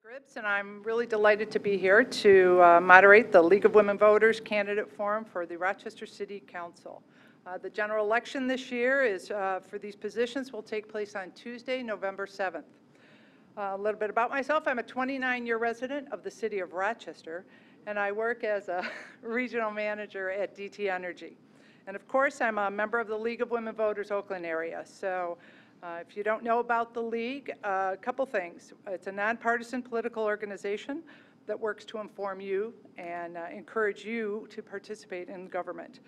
Gribbs, and I'm really delighted to be here to moderate the League of Women Voters Candidate Forum for the Rochester City Council. The general election this year is for these positions will take place on Tuesday, November 7th. A little bit about myself. I'm a 29-year resident of the city of Rochester, and I work as a regional manager at DT Energy. And of course, I'm a member of the League of Women Voters Oakland area. So if you don't know about the League, a couple things. It's a nonpartisan political organization that works to inform you and encourage you to participate in government.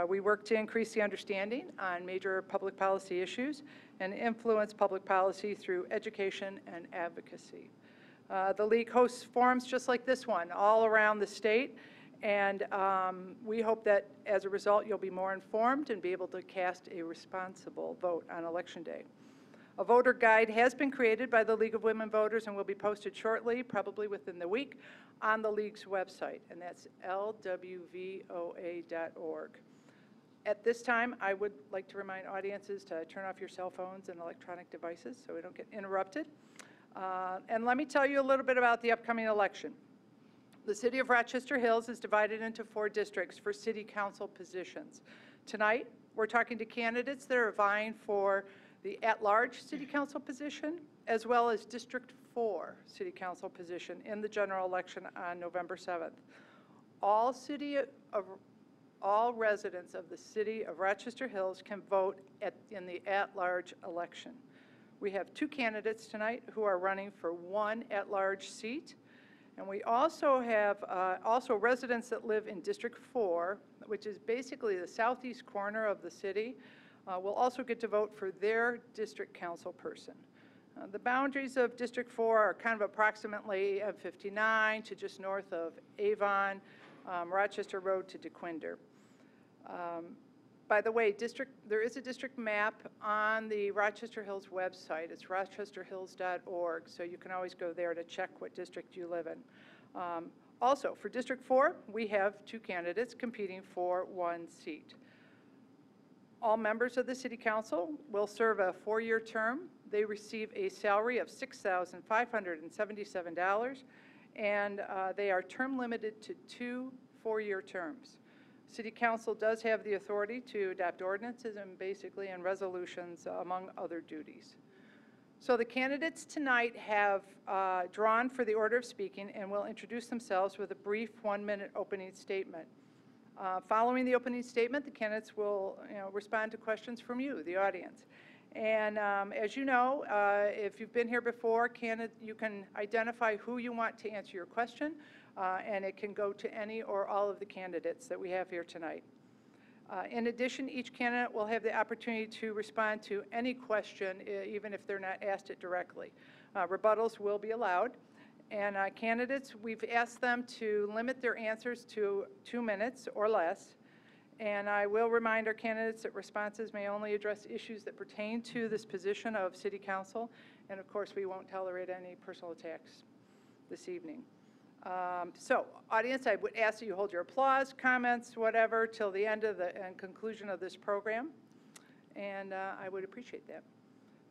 We work to increase the understanding on major public policy issues and influence public policy through education and advocacy. The League hosts forums just like this one all around the state, and we hope that as a result you'll be more informed and be able to cast a responsible vote on Election Day. A voter guide has been created by the League of Women Voters and will be posted shortly, probably within the week, on the League's website, and that's lwvoa.org. At this time, I would like to remind audiences to turn off your cell phones and electronic devices so we don't get interrupted. And let me tell you a little bit about the upcoming election. The city of Rochester Hills is divided into 4 districts for city council positions. Tonight, we're talking to candidates that are vying for the at-large city council position, as well as District 4 city council position in the general election on November 7th. All residents of the city of Rochester Hills can vote in the at-large election. We have 2 candidates tonight who are running for 1 at-large seat. And we also have residents that live in District 4, which is basically the southeast corner of the city, will also get to vote for their district council person. The boundaries of District 4 are kind of approximately M59 to just north of Avon, Rochester Road to DeQuinder. By the way, there is a district map on the Rochester Hills website. It's rochesterhills.org, so you can always go there to check what district you live in. Also, for District 4, we have 2 candidates competing for 1 seat. All members of the City Council will serve a 4-year term. They receive a salary of $6,577, and they are term limited to 2 4-year terms. City Council does have the authority to adopt ordinances and resolutions, among other duties. So the candidates tonight have drawn for the order of speaking and will introduce themselves with a brief 1-minute opening statement. Following the opening statement, the candidates will respond to questions from you, the audience. And as you know, if you've been here before, you can identify who you want to answer your question, and it can go to any or all of the candidates that we have here tonight. In addition, each candidate will have the opportunity to respond to any question, even if they're not asked it directly. Rebuttals will be allowed. And candidates, we've asked them to limit their answers to 2 minutes or less. And I will remind our candidates that responses may only address issues that pertain to this position of City Council. And of course, we won't tolerate any personal attacks this evening. So, audience, I would ask that you hold your applause, comments, whatever, till the end of and conclusion of this program. And I would appreciate that.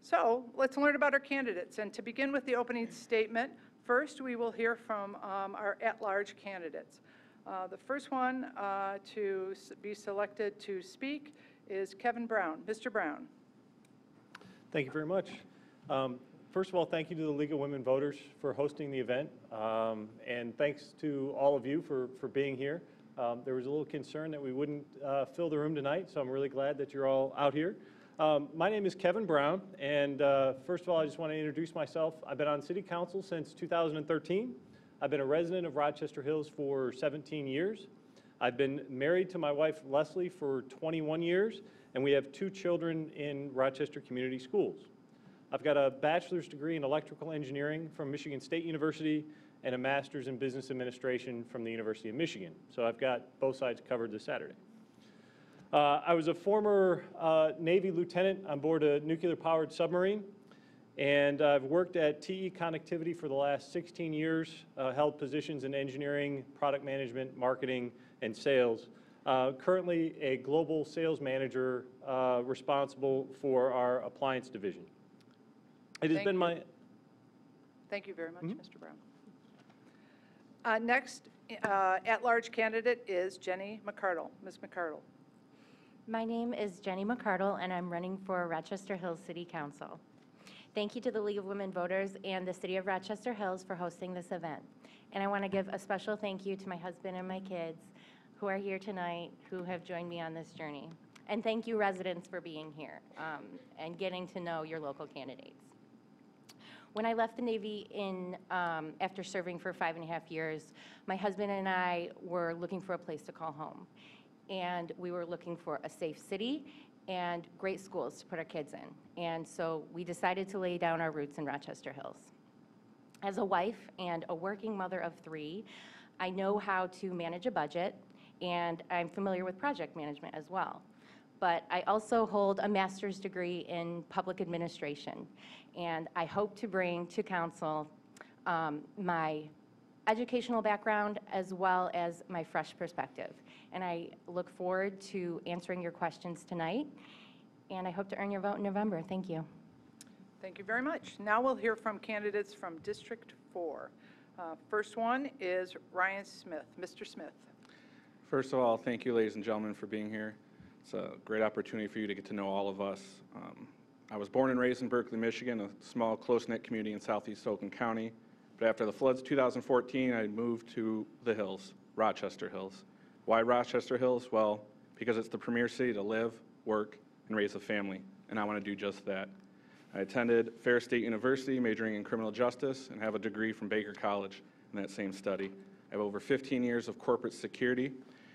So, let's learn about our candidates. And to begin with the opening statement, first, we will hear from our at-large candidates. The first one to be selected to speak is Kevin Brown. Mr. Brown. Thank you very much. First of all, thank you to the League of Women Voters for hosting the event, and thanks to all of you for being here. There was a little concern that we wouldn't fill the room tonight, so I'm really glad that you're all out here. My name is Kevin Brown, and first of all, I just want to introduce myself. I've been on City Council since 2013. I've been a resident of Rochester Hills for 17 years. I've been married to my wife, Leslie, for 21 years, and we have 2 children in Rochester Community Schools. I've got a bachelor's degree in electrical engineering from Michigan State University and a master's in business administration from the University of Michigan. So I've got both sides covered this Saturday. I was a former Navy lieutenant on board a nuclear-powered submarine, and I've worked at TE Connectivity for the last 16 years, held positions in engineering, product management, marketing, and sales. Currently a global sales manager responsible for our appliance division. It has been my Thank you very much, Mr. Brown. Next, at-large candidate is Jenny McCardle. Ms. McCardle. My name is Jenny McCardle, and I'm running for Rochester Hills City Council. Thank you to the League of Women Voters and the City of Rochester Hills for hosting this event. And I want to give a special thank you to my husband and my kids who are here tonight, who have joined me on this journey. And thank you, residents, for being here and getting to know your local candidates. When I left the Navy after serving for 5.5 years, my husband and I were looking for a place to call home. And we were looking for a safe city and great schools to put our kids in. And so we decided to lay down our roots in Rochester Hills. As a wife and a working mother of 3, I know how to manage a budget, and I'm familiar with project management as well. But I also hold a master's degree in public administration, and I hope to bring to council my educational background as well as my fresh perspective. And I look forward to answering your questions tonight, and I hope to earn your vote in November. Thank you. Thank you very much. Now we'll hear from candidates from District 4. First one is Ryan Smith. Mr. Smith. First of all, thank you, ladies and gentlemen, for being here. It's a great opportunity for you to get to know all of us. I was born and raised in Berkeley, Michigan, a small, close-knit community in southeast Oakland County. But after the floods of 2014, I moved to the Hills, Rochester Hills. Why Rochester Hills? Well, because it's the premier city to live, work, and raise a family, and I want to do just that. I attended Fair State University, majoring in criminal justice, and have a degree from Baker College in that same study. I have over 15 years of corporate security,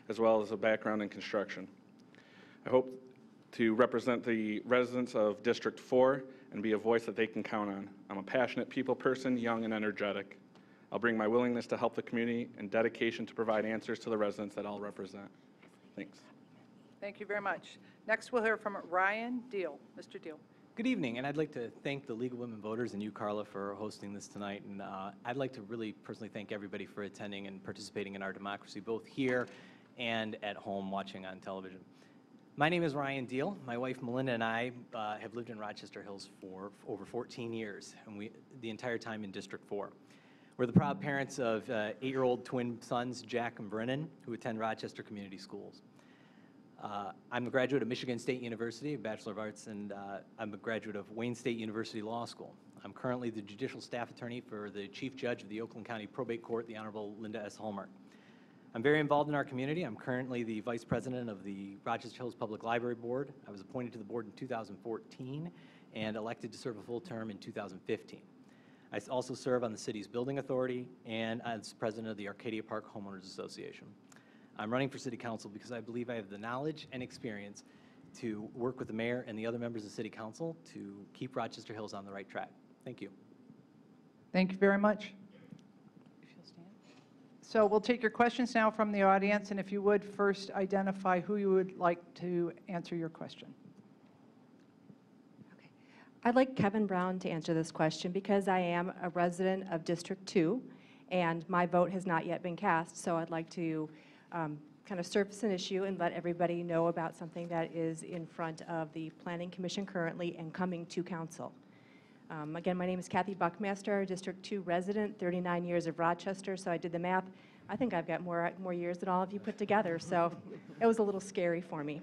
as well as a background in construction. I hope to represent the residents of District 4 and be a voice that they can count on. I'm a passionate people person, young and energetic. I'll bring my willingness to help the community and dedication to provide answers to the residents that I'll represent. Thanks. Thank you very much. Next, we'll hear from Ryan Deal. Mr. Deal. Good evening, and I'd like to thank the League of Women Voters and you, Carla, for hosting this tonight. And I'd like to really personally thank everybody for attending and participating in our democracy, both here and at home watching on television. My name is Ryan Deal. My wife, Melinda, and I have lived in Rochester Hills for over 14 years, and the entire time in District 4. We're the proud parents of 8-year-old twin sons, Jack and Brennan, who attend Rochester Community Schools. I'm a graduate of Michigan State University, a Bachelor of Arts, and I'm a graduate of Wayne State University Law School. I'm currently the Judicial Staff Attorney for the Chief Judge of the Oakland County Probate Court, the Honorable Linda S. Hallmark. I'm very involved in our community. I'm currently the Vice President of the Rochester Hills Public Library Board. I was appointed to the board in 2014 and elected to serve a full term in 2015. I also serve on the city's building authority and as president of the Arcadia Park Homeowners Association. I'm running for city council because I believe I have the knowledge and experience to work with the mayor and the other members of city council to keep Rochester Hills on the right track. Thank you. Thank you very much. So we'll take your questions now from the audience, and if you would first identify who you would like to answer your question. Okay. I'd like Kevin Brown to answer this question because I am a resident of District 2 and my vote has not yet been cast, so I'd like to kind of surface an issue and let everybody know about something that is in front of the Planning Commission currently and coming to council. Again, my name is Kathy Buckmaster, District 2 resident, 39 years of Rochester, so I did the math. I think I've got more years than all of you put together, so it was a little scary for me.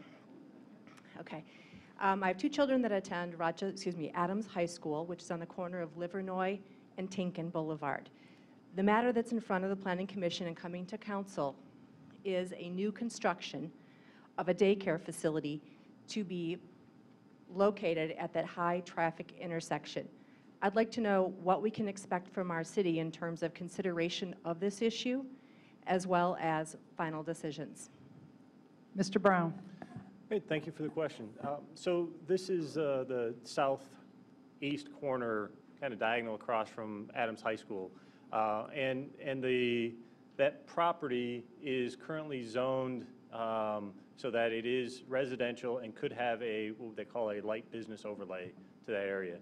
Okay. I have 2 children that attend Adams High School, which is on the corner of Livernois and Tinkin Boulevard. The matter that's in front of the Planning Commission and coming to council is a new construction of a daycare facility to be located at that high traffic intersection. I'd like to know what we can expect from our city in terms of consideration of this issue, as well as final decisions. Mr. Brown. Great, thank you for the question. So this is the southeast corner, kind of diagonal across from Adams High School. And that property is currently zoned so that it is residential and could have what they call a light business overlay to that area.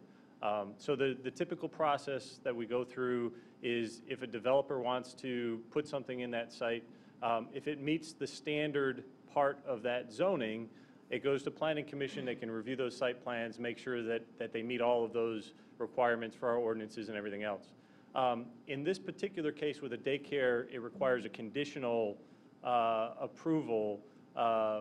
So the typical process that we go through is if a developer wants to put something in that site, if it meets the standard part of that zoning, it goes to Planning Commission. They can review those site plans, make sure that they meet all of those requirements for our ordinances and everything else. In this particular case with a daycare, it requires a conditional approval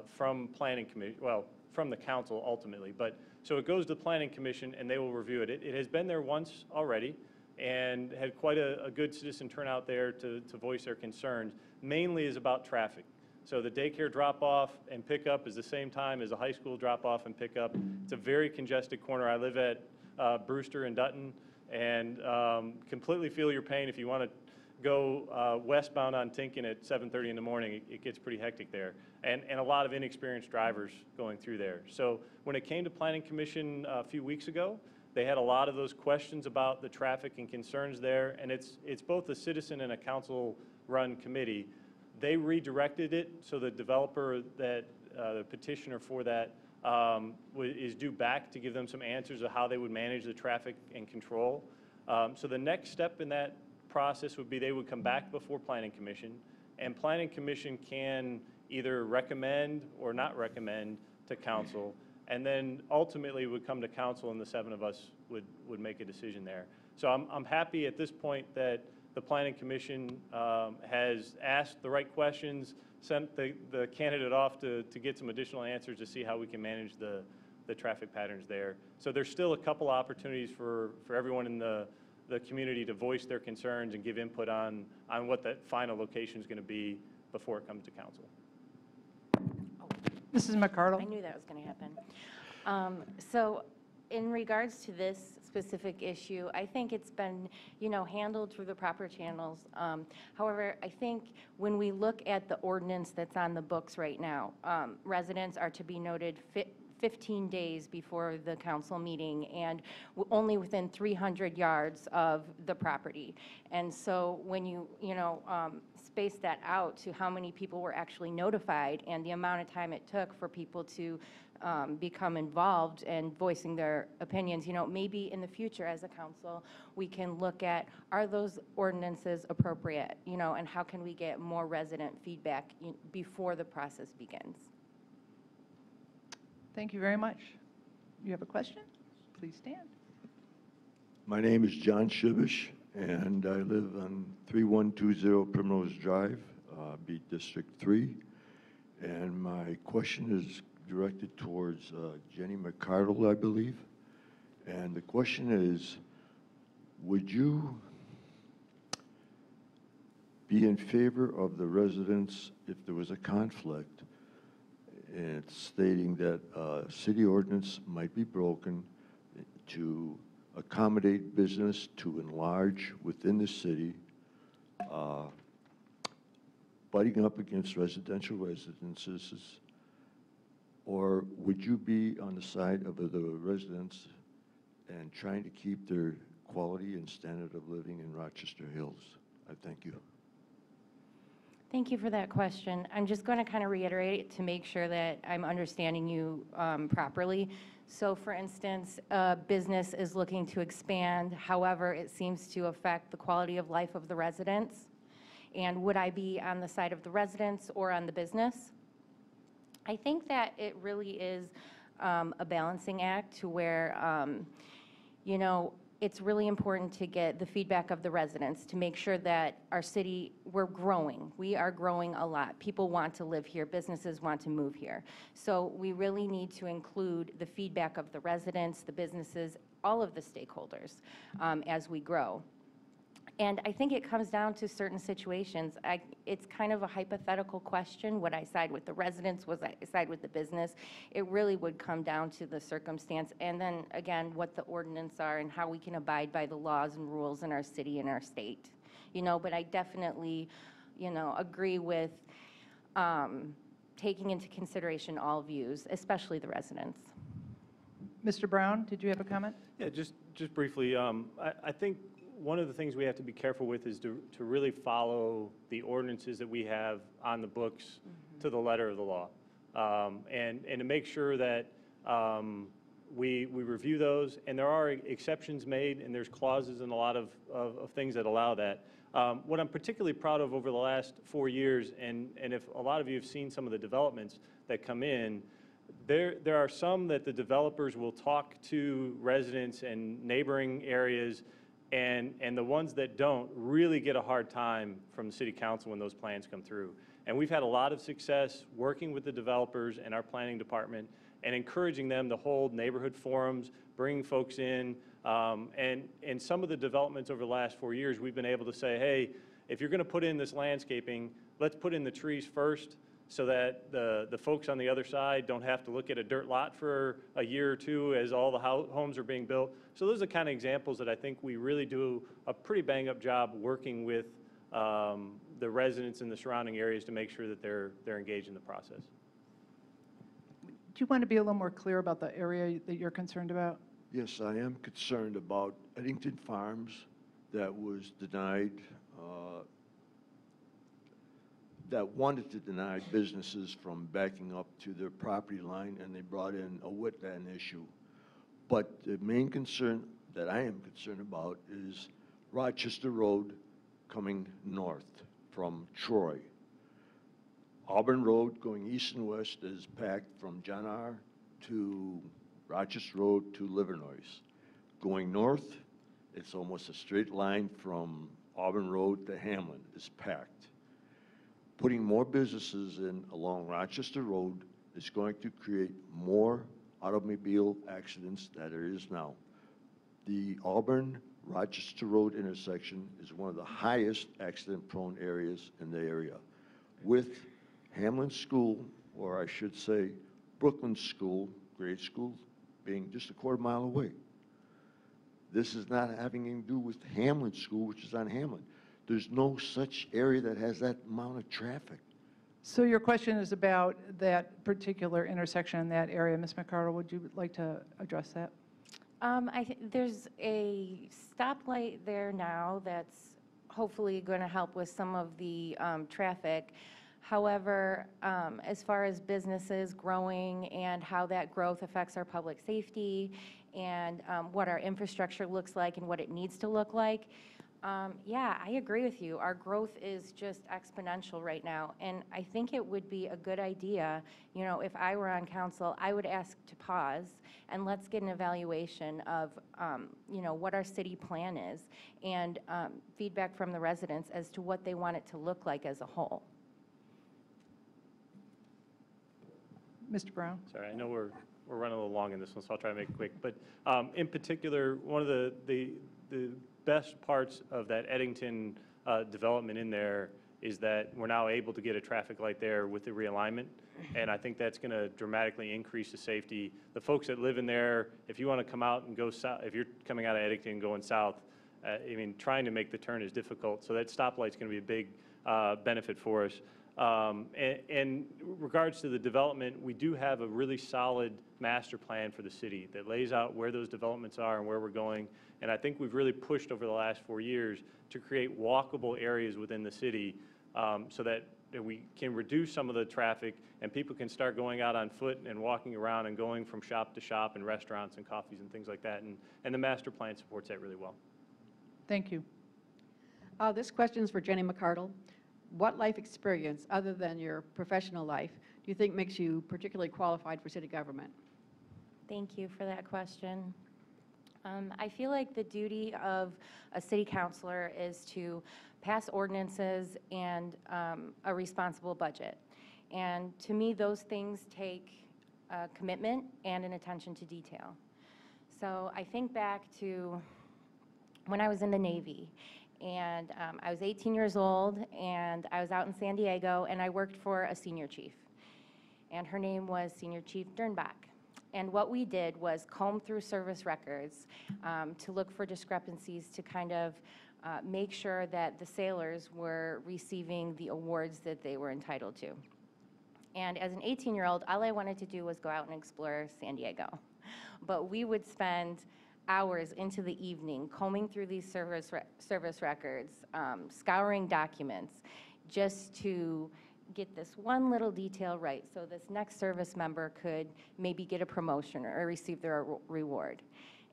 from planning commission, well, from the council ultimately. But so it goes to the planning commission and they will review it. It has been there once already and had quite a good citizen turnout there to voice their concerns. Mainly is about traffic. So the daycare drop-off and pickup is the same time as a high school drop-off and pickup. It's a very congested corner. I live at Brewster and Dutton, and completely feel your pain. If you want to go westbound on Tinkin at 7:30 in the morning, it gets pretty hectic there. And a lot of inexperienced drivers going through there. So when it came to Planning Commission a few weeks ago, they had a lot of those questions about the traffic and concerns there, and it's both a citizen and a council-run committee. They redirected it so the developer that the petitioner for that is due back to give them some answers of how they would manage the traffic and control. So the next step in that process would be they would come back before Planning Commission, and Planning Commission can either recommend or not recommend to council, and then ultimately would come to council and the 7 of us would make a decision there. So I'm happy at this point that the Planning Commission has asked the right questions, sent the candidate off to get some additional answers to see how we can manage the traffic patterns there. So there's still a couple opportunities for everyone in the community to voice their concerns and give input on what that final location is going to be before it comes to council. Mrs. McCardle? I knew that was going to happen. So in regards to this specific issue, I think it's been, handled through the proper channels. However, I think when we look at the ordinance that's on the books right now, residents are to be noted 15 days before the council meeting and only within 300 yards of the property. And so when you space that out to how many people were actually notified and the amount of time it took for people to become involved and voicing their opinions, maybe in the future as a council, we can look at, are those ordinances appropriate, and how can we get more resident feedback before the process begins? Thank you very much. You have a question? Please stand. My name is John Shivish, and I live on 3120 Primrose Drive, Beat District 3. And my question is directed towards Jenny McCardle, I believe. And the question is, would you be in favor of the residents if there was a conflict? And it's stating that city ordinance might be broken to accommodate business to enlarge within the city, butting up against residential residences, or would you be on the side of the residents and trying to keep their quality and standard of living in Rochester Hills? I thank you. Thank you for that question. I'm just going to kind of reiterate it to make sure that I'm understanding you properly. So for instance, a business is looking to expand, however, it seems to affect the quality of life of the residents. And would I be on the side of the residents or on the business? I think that it really is a balancing act to where, it's really important to get the feedback of the residents to make sure that our city, we're growing. We are growing a lot. People want to live here. Businesses want to move here. So we really need to include the feedback of the residents, the businesses, all of the stakeholders as we grow. And I think it comes down to certain situations. It's kind of a hypothetical question. Would I side with the residents? Would I side with the business? It really would come down to the circumstance. And then, again, what the ordinance are and how we can abide by the laws and rules in our city and our state. But I definitely, agree with taking into consideration all views, especially the residents. Mr. Brown, did you have a comment? Yeah, just briefly, I think one of the things we have to be careful with is to really follow the ordinances that we have on the books to the letter of the law, and to make sure that we review those. And there are exceptions made, and there's clauses in a lot of things that allow that. What I'm particularly proud of over the last 4 years, and if a lot of you have seen some of the developments that come in, there are some that the developers will talk to residents and neighboring areas And the ones that don't really get a hard time from the city council when those plans come through. And we've had a lot of success working with the developers and our planning department and encouraging them to hold neighborhood forums, bringing folks in. And some of the developments over the last 4 years, we've been able to say, hey, if you're going to put in this landscaping, let's put in the trees first so that the folks on the other side don't have to look at a dirt lot for a year or two as all the homes are being built. So those are the kind of examples that I think we really do a pretty bang-up job working with the residents in the surrounding areas to make sure that they're engaged in the process. Do you want to be a little more clear about the area that you're concerned about? Yes, I am concerned about Eddington Farms that was denied, that wanted to deny businesses from backing up to their property line, and they brought in a wetland issue. But the main concern that I am concerned about is Rochester Road coming north from Troy. Auburn Road going east and west is packed from John R. to Rochester Road to Livernois. Going north, it's almost a straight line from Auburn Road to Hamlin is packed. Putting more businesses in along Rochester Road is going to create more automobile accidents than there is now. The Auburn-Rochester Road intersection is one of the highest accident-prone areas in the area. With Hamlin School, or I should say Brooklyn School, grade school, being just a quarter-mile away. This is not having anything to do with Hamlin School, which is on Hamlin. There's no such area that has that amount of traffic. So your question is about that particular intersection in that area. Ms. McCardle, would you like to address that? There's a stoplight there now that's hopefully going to help with some of the traffic. However, as far as businesses growing and how that growth affects our public safety and what our infrastructure looks like and what it needs to look like, yeah, I agree with you. Our growth is just exponential right now, and I think it would be a good idea, you know, if I were on council, I would ask to pause and let's get an evaluation of, you know, what our city plan is and feedback from the residents as to what they want it to look like as a whole. Mr. Brown? Sorry, I know we're running a little long in this one, so I'll try to make it quick. But in particular, one of the best parts of that Eddington development in there is that we're now able to get a traffic light there with the realignment, and I think that's going to dramatically increase the safety. The folks that live in there, if you want to come out and go south, if you're coming out of Eddington going south, I mean, trying to make the turn is difficult, so that stoplight's going to be a big benefit for us. And in regards to the development, we do have a really solid master plan for the city that lays out where those developments are and where we're going. And I think we've really pushed over the last 4 years to create walkable areas within the city so that we can reduce some of the traffic and people can start going out on foot and walking around and going from shop to shop and restaurants and coffees and things like that. And the master plan supports that really well. Thank you. This question is for Jenny McCardle. What life experience, other than your professional life, do you think makes you particularly qualified for city government? Thank you for that question. I feel like the duty of a city councilor is to pass ordinances and a responsible budget. And to me, those things take commitment and an attention to detail. So I think back to when I was in the Navy, and I was 18 years old, and I was out in San Diego, and I worked for a senior chief. And her name was Senior Chief Dernbach. And what we did was comb through service records to look for discrepancies to kind of make sure that the sailors were receiving the awards that they were entitled to. And as an 18-year-old, all I wanted to do was go out and explore San Diego. But we would spend hours into the evening combing through these service records, scouring documents, just to get this one little detail right so this next service member could maybe get a promotion or receive their reward.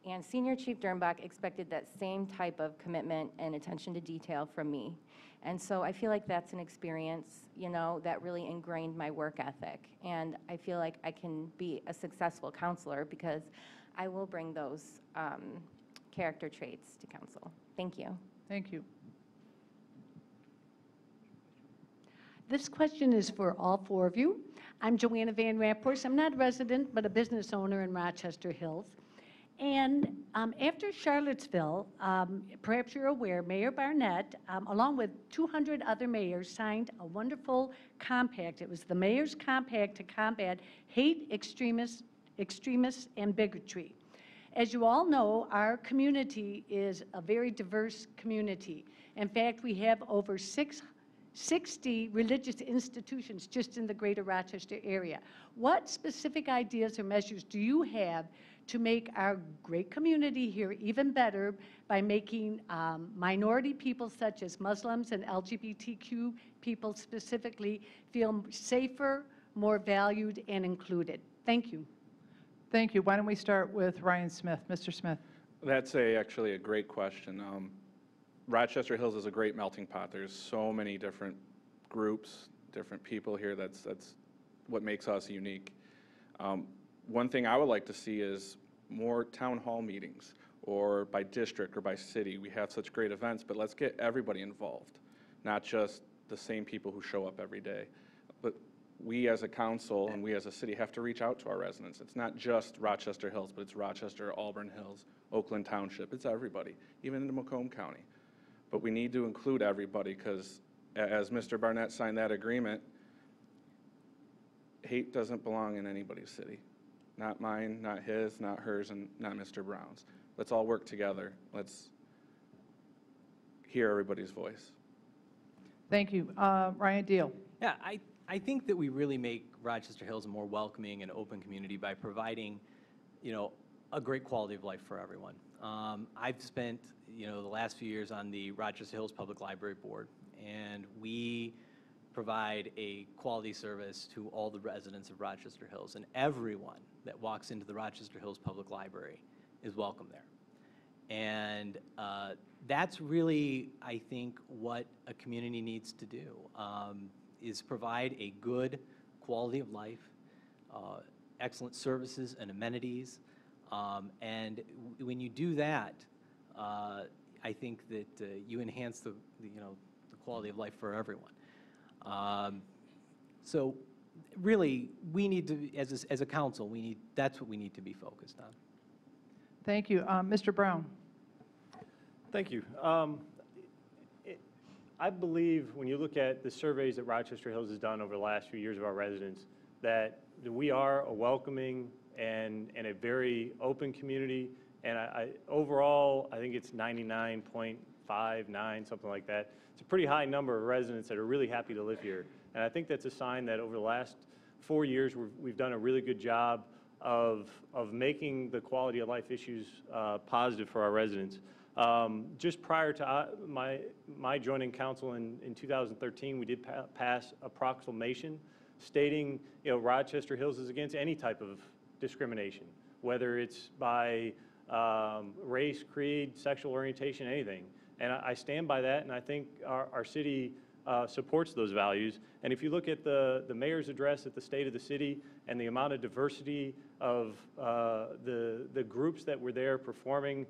And Senior Chief Dernbach expected that same type of commitment and attention to detail from me. And so I feel like that's an experience, you know, that really ingrained my work ethic. And I feel like I can be a successful counselor because I will bring those character traits to council. Thank you. Thank you. This question is for all four of you. I'm Joanna Van Rampors. I'm not a resident, but a business owner in Rochester Hills. And after Charlottesville, perhaps you're aware, Mayor Barnett, along with 200 other mayors, signed a wonderful compact. It was the Mayor's Compact to combat hate, extremists, and bigotry. As you all know, our community is a very diverse community. In fact, we have over 60 religious institutions just in the greater Rochester area. What specific ideas or measures do you have to make our great community here even better by making minority people such as Muslims and LGBTQ people specifically feel safer, more valued, and included? Thank you. Thank you. Why don't we start with Ryan Smith? Mr. Smith. That's actually a great question. Rochester Hills is a great melting pot. There's so many different groups, different people here. That's what makes us unique. One thing I would like to see is more town hall meetings, or by district or by city. We have such great events, but let's get everybody involved, not just the same people who show up every day. But we as a council and we as a city have to reach out to our residents. It's not just Rochester Hills, but it's Rochester, Auburn Hills, Oakland Township. It's everybody, even into Macomb County. But we need to include everybody, because as Mr. Barnett signed that agreement, hate doesn't belong in anybody's city. Not mine, not his, not hers, and not Mr. Brown's. Let's all work together. Let's hear everybody's voice. Thank you. Ryan Deal. Yeah, I think that we really make Rochester Hills a more welcoming and open community by providing, a great quality of life for everyone. I've spent, the last few years on the Rochester Hills Public Library Board, and we provide a quality service to all the residents of Rochester Hills, and everyone that walks into the Rochester Hills Public Library is welcome there. And that's really, I think, what a community needs to do, is provide a good quality of life, excellent services and amenities. And when you do that, I think that you enhance the quality of life for everyone. So really, we need to, as a council, that's what we need to be focused on. Thank you. Mr. Brown. Thank you. I believe when you look at the surveys that Rochester Hills has done over the last few years of our residents, that we are a welcoming and a very open community. And overall, I think it's 99.59, something like that. It's a pretty high number of residents that are really happy to live here. And I think that's a sign that over the last 4 years, we've done a really good job of making the quality of life issues positive for our residents. Just prior to my joining council in 2013, we did pass a proclamation stating, Rochester Hills is against any type of discrimination, whether it's by race, creed, sexual orientation, anything. And I stand by that, and I think our city supports those values. And if you look at the mayor's address at the state of the city and the amount of diversity of the groups that were there performing,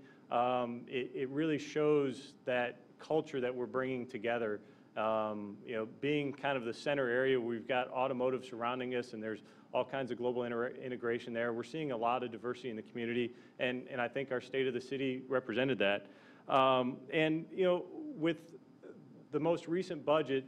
it really shows that culture that we're bringing together. Being kind of the center area, we've got automotive surrounding us, and there's all kinds of global integration there. We're seeing a lot of diversity in the community, and I think our state of the city represented that. With the most recent budget,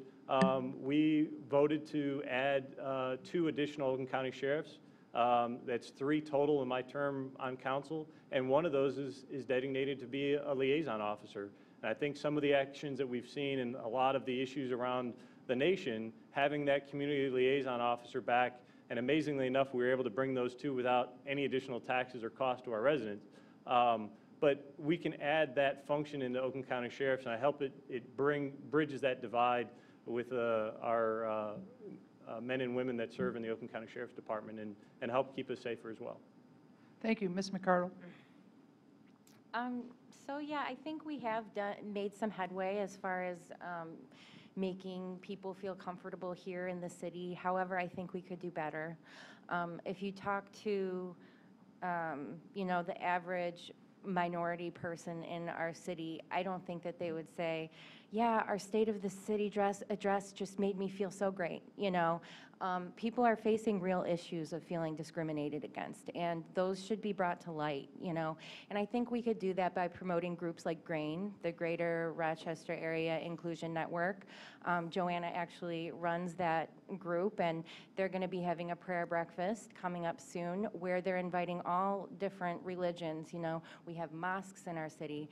we voted to add 2 additional Oakland County sheriffs. That's 3 total in my term on council, and one of those is designated to be a liaison officer. And I think some of the actions that we've seen and a lot of the issues around the nation, having that community liaison officer back, and amazingly enough, we were able to bring those 2 without any additional taxes or cost to our residents. But we can add that function into Oakland County Sheriff's, and I hope it bridges that divide with our men and women that serve in the Oakland County Sheriff's Department and help keep us safer as well. Thank you. Ms. McCardle. So yeah, I think we have made some headway as far as making people feel comfortable here in the city. However, I think we could do better. If you talk to, the average minority person in our city, I don't think that they would say, yeah, our State of the City address just made me feel so great, you know. People are facing real issues of feeling discriminated against, and those should be brought to light, you know. And I think we could do that by promoting groups like GRAIN, the Greater Rochester Area Inclusion Network. Joanna actually runs that group, and they're going to be having a prayer breakfast coming up soon where they're inviting all different religions. You know, we have mosques in our city,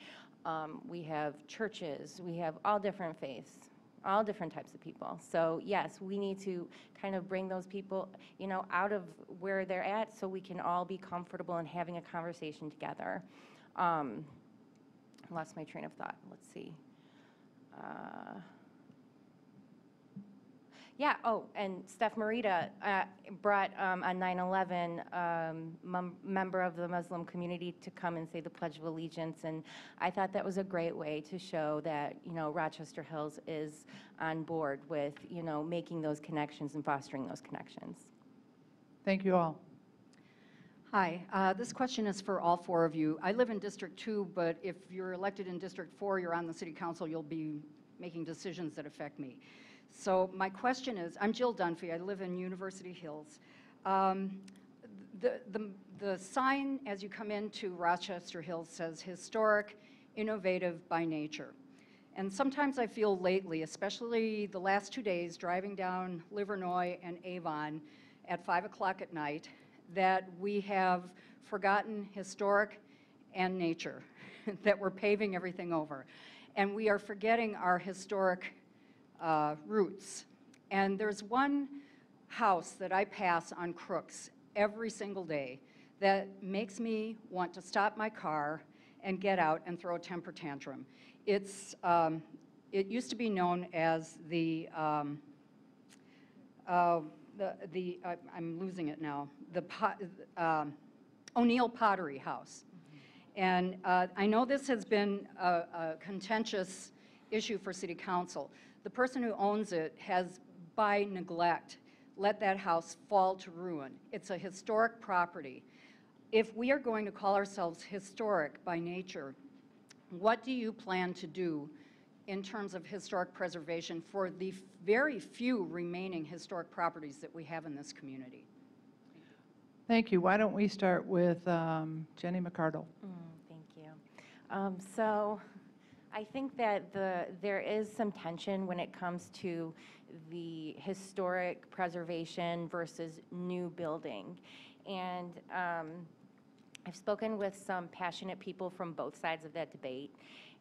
we have churches, we have all different faiths, all different types of people. So yes, we need to kind of bring those people, you know, out of where they're at so we can all be comfortable in having a conversation together. I lost my train of thought. Let's see. Yeah, oh, and Steph Marita brought on 9/11 member of the Muslim community to come and say the Pledge of Allegiance, and I thought that was a great way to show that, you know, Rochester Hills is on board with, you know, making those connections and fostering those connections. Thank you all. Hi, this question is for all four of you. I live in District 2, but if you're elected in District 4, you're on the City Council, you'll be making decisions that affect me. So my question is, I'm Jill Dunphy, I live in University Hills. The sign as you come into Rochester Hills says historic, innovative by nature. And sometimes I feel lately, especially the last 2 days, driving down Livernois and Avon at 5 o'clock at night, that we have forgotten historic and nature, that we're paving everything over. And we are forgetting our historic roots. And there's one house that I pass on Crooks every single day that makes me want to stop my car and get out and throw a temper tantrum. It's, it used to be known as I'm losing it now, the O'Neill Pottery House. And I know this has been a contentious issue for City Council. The person who owns it has, by neglect, let that house fall to ruin. It's a historic property. If we are going to call ourselves historic by nature, what do you plan to do in terms of historic preservation for the very few remaining historic properties that we have in this community? Thank you. Why don't we start with Jenny McCardle? Thank you. So I think that there is some tension when it comes to the historic preservation versus new building. And I've spoken with some passionate people from both sides of that debate.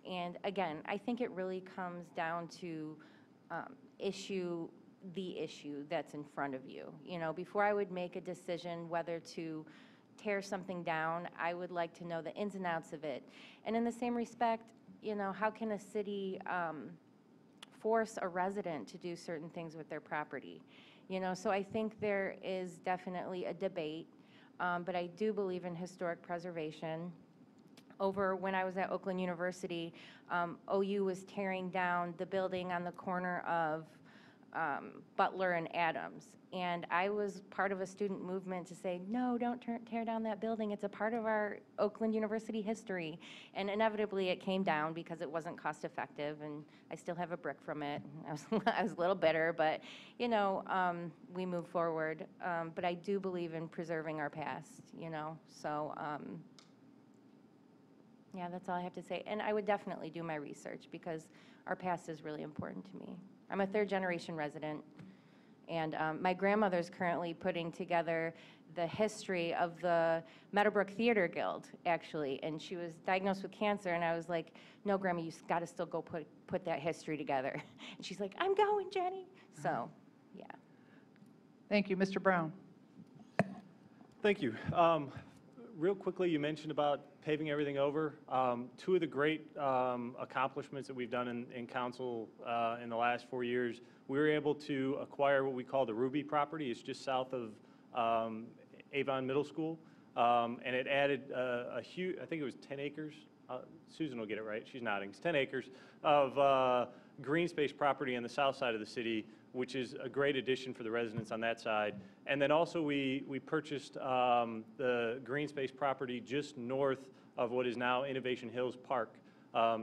And again, I think it really comes down to the issue that's in front of you. You know, before I would make a decision whether to tear something down, I would like to know the ins and outs of it. And in the same respect, you know, how can a city force a resident to do certain things with their property? You know, so I think there is definitely a debate, but I do believe in historic preservation. Over when I was at Oakland University, OU was tearing down the building on the corner of Butler and Adams. And I was part of a student movement to say, no, don't tear down that building. It's a part of our Oakland University history. And inevitably it came down because it wasn't cost effective, and I still have a brick from it. I was a little bitter, but you know, we move forward. But I do believe in preserving our past, you know, so yeah, that's all I have to say. And I would definitely do my research because our past is really important to me. I'm a third-generation resident, and my grandmother's currently putting together the history of the Meadowbrook Theater Guild, actually, and she was diagnosed with cancer, and I was like, no, Grandma, you got to still go put that history together. And she's like, I'm going, Jenny. So, yeah. Thank you. Mr. Brown. Thank you. Real quickly, you mentioned about paving everything over. Two of the great accomplishments that we've done in council in the last 4 years, we were able to acquire what we call the Ruby property. It's just south of Avon Middle School, and it added a huge, I think it was 10 acres. Susan will get it right. She's nodding. It's 10 acres of green space property on the south side of the city, which is a great addition for the residents on that side. And then also we purchased the green space property just north of what is now Innovation Hills Park.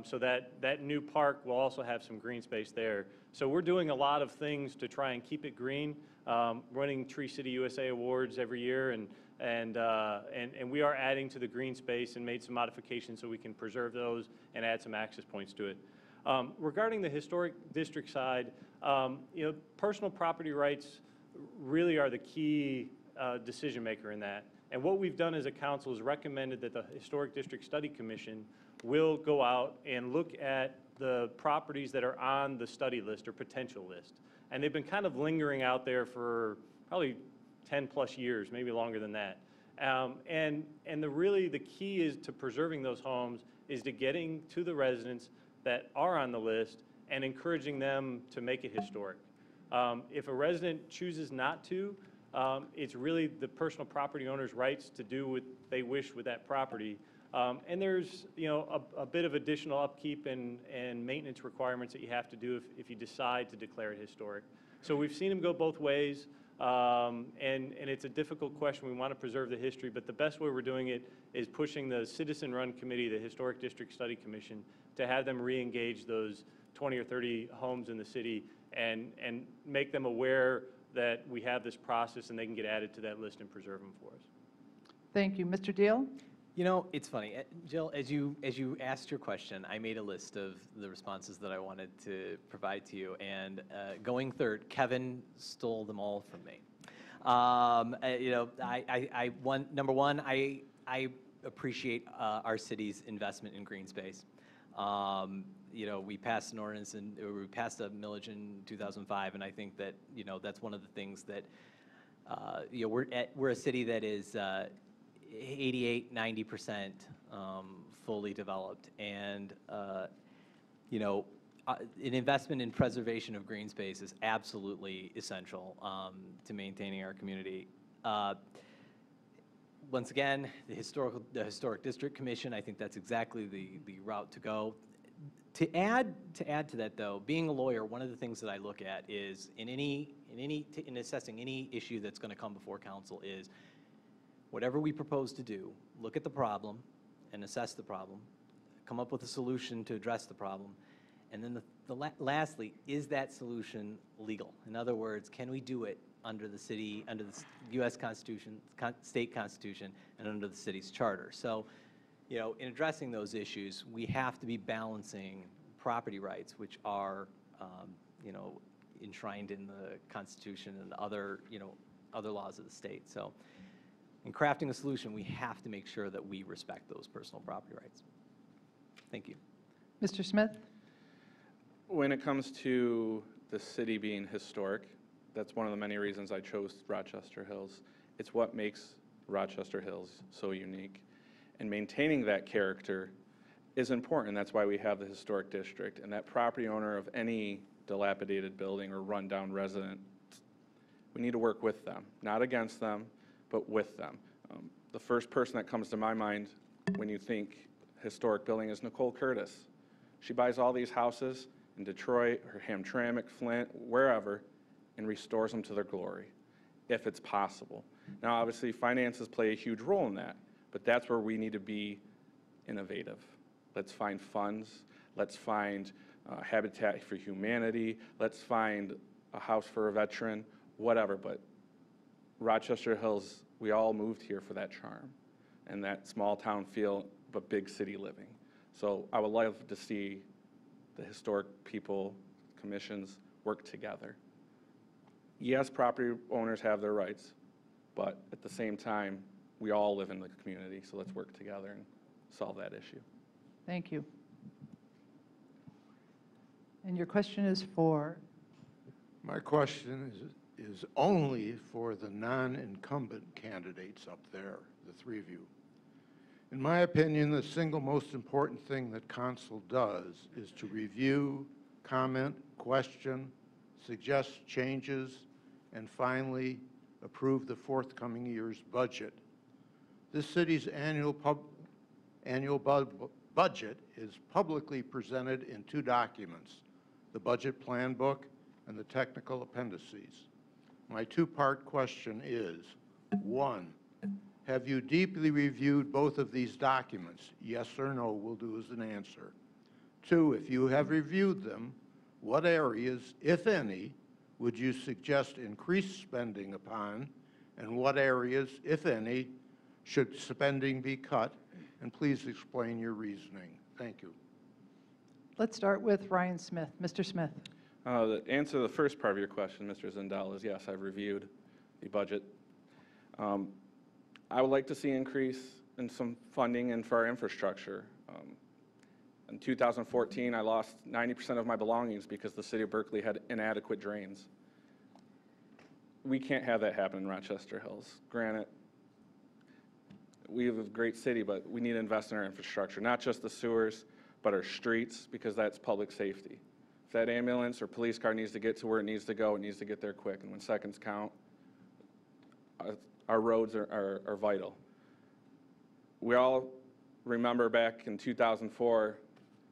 So that new park will also have some green space there. So we're doing a lot of things to try and keep it green, running Tree City USA Awards every year, and we are adding to the green space and made some modifications so we can preserve those and add some access points to it. Regarding the historic district side, personal property rights really are the key decision maker in that. And what we've done as a council is recommended that the Historic District Study Commission will go out and look at the properties that are on the study list or potential list. And they've been kind of lingering out there for probably 10 plus years, maybe longer than that. And really the key is to preserving those homes is to getting to the residents that are on the list and encouraging them to make it historic. If a resident chooses not to, it's really the personal property owner's rights to do what they wish with that property. And there's, a bit of additional upkeep and maintenance requirements that you have to do if you decide to declare it historic. So we've seen them go both ways, and it's a difficult question. We want to preserve the history, but the best way we're doing it is pushing the citizen-run committee, the Historic District Study Commission, to have them re-engage those 20 or 30 homes in the city and make them aware that we have this process and they can get added to that list and preserve them for us. Thank you. Mr. Deal? It's funny, Jill, as you asked your question, I made a list of the responses that I wanted to provide to you, and going third, Kevin stole them all from me. Number one, I appreciate our city's investment in green space. We passed an ordinance and we passed a millage in 2005, and I think that that's one of the things that we're a city that is 88-90% fully developed, and an investment in preservation of green space is absolutely essential to maintaining our community. Once again, the Historic District Commission, I think that's exactly the route to go. To add to that, though, being a lawyer, one of the things that I look at is in assessing any issue that's going to come before council is whatever we propose to do, look at the problem and assess the problem, come up with a solution to address the problem, and then lastly, is that solution legal? In other words, can we do it under the U.S. Constitution, state constitution, and under the city's charter? So, in addressing those issues, we have to be balancing property rights, which are, enshrined in the Constitution and other laws of the state. So, in crafting a solution, we have to make sure that we respect those personal property rights. Thank you. Mr. Smith? When it comes to the city being historic, that's one of the many reasons I chose Rochester Hills. It's what makes Rochester Hills so unique. And maintaining that character is important. That's why we have the historic district. And that property owner of any dilapidated building or rundown resident, we need to work with them, not against them, but with them. The first person that comes to my mind when you think historic building is Nicole Curtis. She buys all these houses in Detroit or Hamtramck, Flint, wherever, and restores them to their glory, if it's possible. Now, obviously, finances play a huge role in that, but that's where we need to be innovative. Let's find funds. Let's find Habitat for Humanity. Let's find a house for a veteran, whatever. But Rochester Hills, we all moved here for that charm and that small town feel, but big city living. So I would love to see the historic people, commissions work together. Yes, property owners have their rights, but at the same time, we all live in the community, so let's work together and solve that issue. Thank you. And your question is for? My question is only for the non-incumbent candidates up there, the three of you. In my opinion, the single most important thing that council does is to review, comment, question, suggest changes, and finally approve the forthcoming year's budget. This city's annual budget is publicly presented in two documents, the budget plan book and the technical appendices. My two-part question is, one, have you deeply reviewed both of these documents? Yes or no will do as an answer. 2, if you have reviewed them, what areas, if any, would you suggest increased spending upon, and what areas, if any, should spending be cut? And please explain your reasoning. Thank you. Let's start with Ryan Smith. Mr. Smith. The answer to the first part of your question, Mr. Zindel, is yes, I've reviewed the budget. I would like to see increase in some funding and for our infrastructure. In 2014, I lost 90% of my belongings because the city of Berkeley had inadequate drains. We can't have that happen in Rochester Hills. Granted, we have a great city, but we need to invest in our infrastructure, not just the sewers, but our streets, because that's public safety. If that ambulance or police car needs to get to where it needs to go, it needs to get there quick. And when seconds count, our roads are vital. We all remember back in 2004,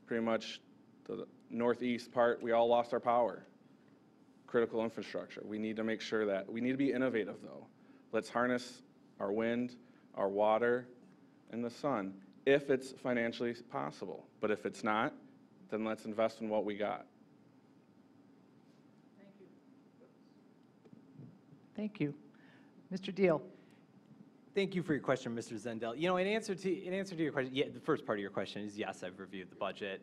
pretty much the northeast part, we all lost our power. Critical infrastructure. We need to make sure that, we need to be innovative though. Let's harness our wind, our water, and the sun, if it's financially possible. But if it's not, then let's invest in what we got. Thank you. Mr. Deal. Thank you for your question, Mr. Zendel. You know, in answer to your question, yeah, the first part of your question is yes, I've reviewed the budget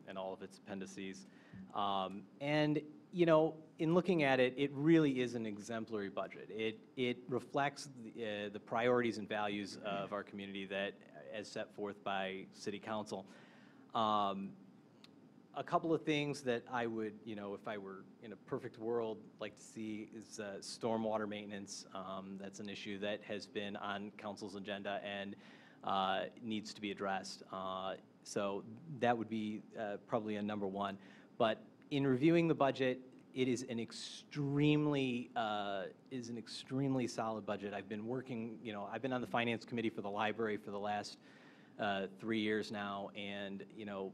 and all of its appendices. And you know, in looking at it, it really is an exemplary budget. It reflects the priorities and values of our community that, as set forth by City Council. A couple of things that I would, you know, if I were in a perfect world, like to see is stormwater maintenance. That's an issue that has been on council's agenda and needs to be addressed. So that would be probably a number one. But in reviewing the budget, it is an extremely solid budget. I've been working, you know, I've been on the finance committee for the library for the last 3 years now, and you know,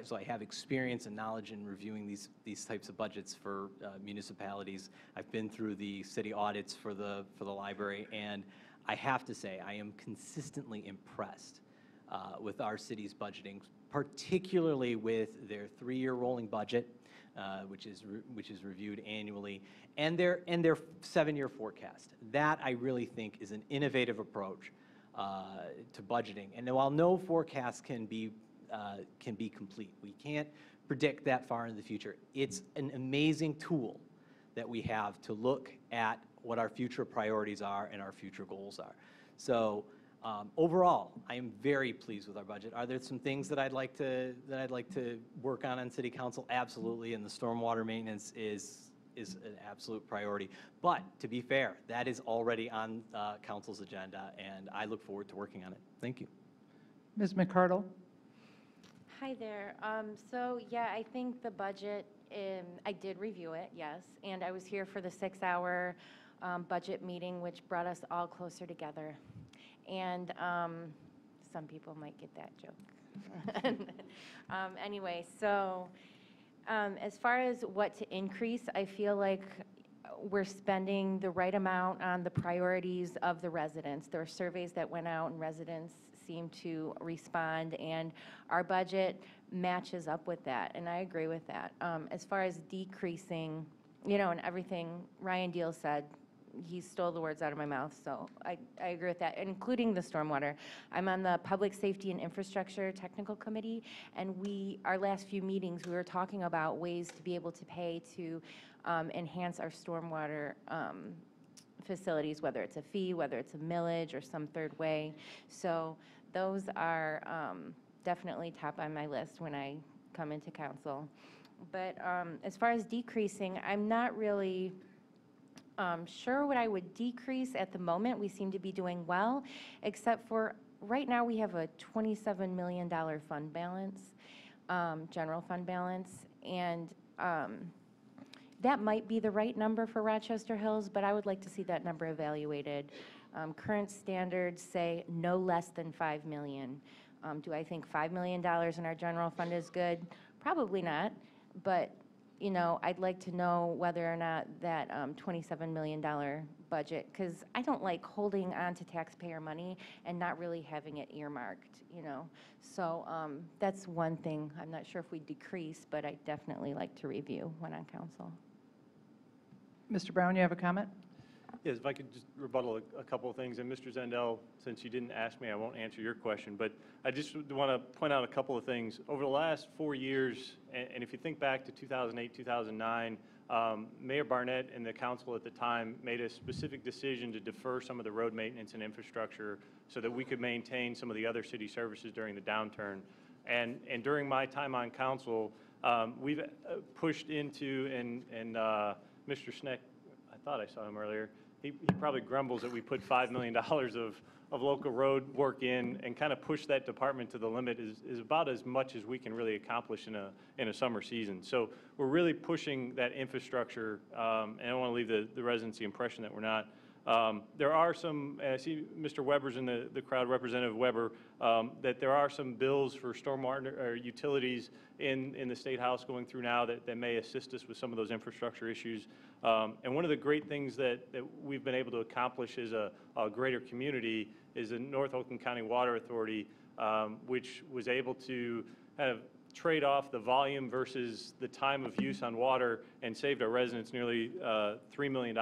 so I have experience and knowledge in reviewing these types of budgets for municipalities. I've been through the city audits for the library, and I have to say I am consistently impressed with our city's budgeting, particularly with their 3-year rolling budget, which is reviewed annually, and their 7-year forecast. That I really think is an innovative approach to budgeting. And while no forecast can be complete, we can't predict that far in the future. It's an amazing tool that we have to look at what our future priorities are and our future goals are. So overall, I am very pleased with our budget. Are there some things that I'd like to work on City Council? Absolutely, and the stormwater maintenance is an absolute priority. But to be fair, that is already on Council's agenda, and I look forward to working on it. Thank you. Ms. McCardle. Hi there. So yeah, I think the budget, I did review it, yes, and I was here for the 6-hour budget meeting, which brought us all closer together. And some people might get that joke. Anyway, so as far as what to increase, I feel like we're spending the right amount on the priorities of the residents. There are surveys that went out and residents seem to respond, and our budget matches up with that, and I agree with that. As far as decreasing, you know, and everything Ryan Deal said, he stole the words out of my mouth, so I agree with that, including the stormwater. I'm on the Public Safety and Infrastructure Technical Committee, and our last few meetings, we were talking about ways to be able to pay to enhance our stormwater facilities, whether it's a fee, whether it's a millage, or some third way. So those are definitely top on my list when I come into council. But as far as decreasing, I'm not really sure what I would decrease at the moment. We seem to be doing well, except for right now we have a $27 million fund balance, general fund balance, and that might be the right number for Rochester Hills, but I would like to see that number evaluated. Current standards say no less than $5 million. Do I think $5 million in our general fund is good? Probably not, but you know, I'd like to know whether or not that $27 million budget, because I don't like holding on to taxpayer money and not really having it earmarked, you know. So that's one thing. I'm not sure if we decrease, but I'd definitely like to review when on council. Mr. Brown, you have a comment? Yes, if I could just rebuttal a couple of things. And Mr. Zendel, since you didn't ask me, I won't answer your question. But I just want to point out a couple of things. Over the last 4 years, and if you think back to 2008, 2009, Mayor Barnett and the council at the time made a specific decision to defer some of the road maintenance and infrastructure so that we could maintain some of the other city services during the downturn. And during my time on council, we've pushed into, and Mr. Schneck, I thought I saw him earlier, he probably grumbles that we put $5 million of local road work in and kind of push that department to the limit is about as much as we can really accomplish in a summer season. So we're really pushing that infrastructure, and I don't want to leave the residents the impression that we're not. There are some, I see Mr. Weber's in the crowd, Representative Weber, that there are some bills for stormwater or utilities in the State House going through now that may assist us with some of those infrastructure issues. And one of the great things that we've been able to accomplish as a greater community is the North Oakland County Water Authority, which was able to kind of trade off the volume versus the time of use on water and saved our residents nearly $3 million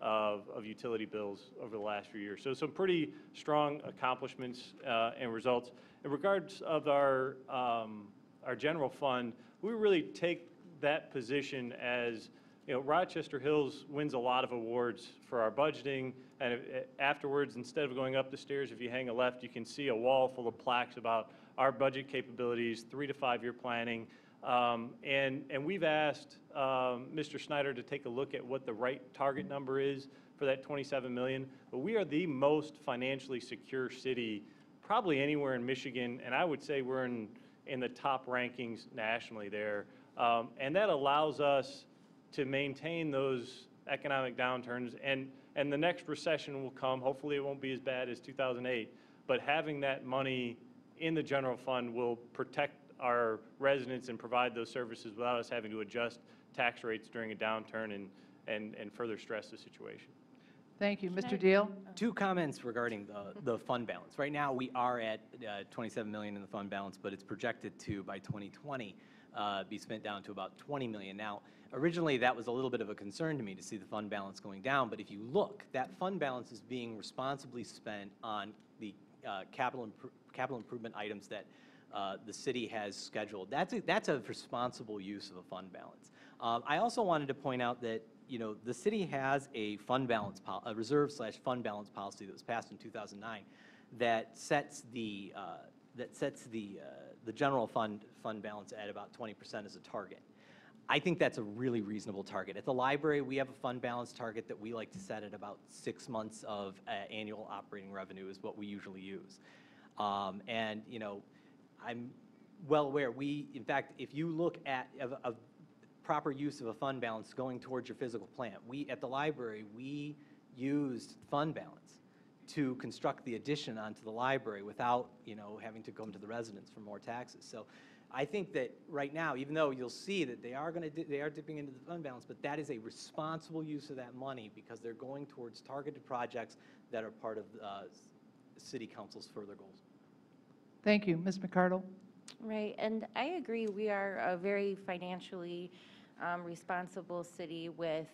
of utility bills over the last few years. So some pretty strong accomplishments and results. In regards of our general fund, we really take that position as, you know, Rochester Hills wins a lot of awards for our budgeting, and afterwards, instead of going up the stairs, if you hang a left, you can see a wall full of plaques about our budget capabilities, 3 to 5 year planning. And we've asked Mr. Snyder to take a look at what the right target number is for that $27 million. But we are the most financially secure city probably anywhere in Michigan, and I would say we're in the top rankings nationally there. And that allows us to maintain those economic downturns, and the next recession will come. Hopefully it won't be as bad as 2008, but having that money in the general fund will protect our residents and provide those services without us having to adjust tax rates during a downturn and further stress the situation. Thank you. Mr. Deal? 2 comments regarding the fund balance. Right now, we are at $27 million in the fund balance, but it's projected to, by 2020, be spent down to about $20 million. Now, originally, that was a little bit of a concern to me to see the fund balance going down, but if you look, that fund balance is being responsibly spent on the capital improvement items that the city has scheduled. That's a responsible use of a fund balance. I also wanted to point out that, you know, the city has a fund balance, a reserve/fund balance policy that was passed in 2009 that sets the general fund balance at about 20% as a target. I think that's a really reasonable target. At the library, we have a fund balance target that we like to set at about 6 months of annual operating revenue is what we usually use. And, you know, I'm well aware, in fact, if you look at a proper use of a fund balance going towards your physical plant, at the library, we used fund balance to construct the addition onto the library without, you know, having to come to the residents for more taxes. So I think that right now, even though you'll see that they are dipping into the fund balance, but that is a responsible use of that money because they're going towards targeted projects that are part of City Council's further goals. Thank you. Ms. McCardle? Right, and I agree, we are a very financially responsible city with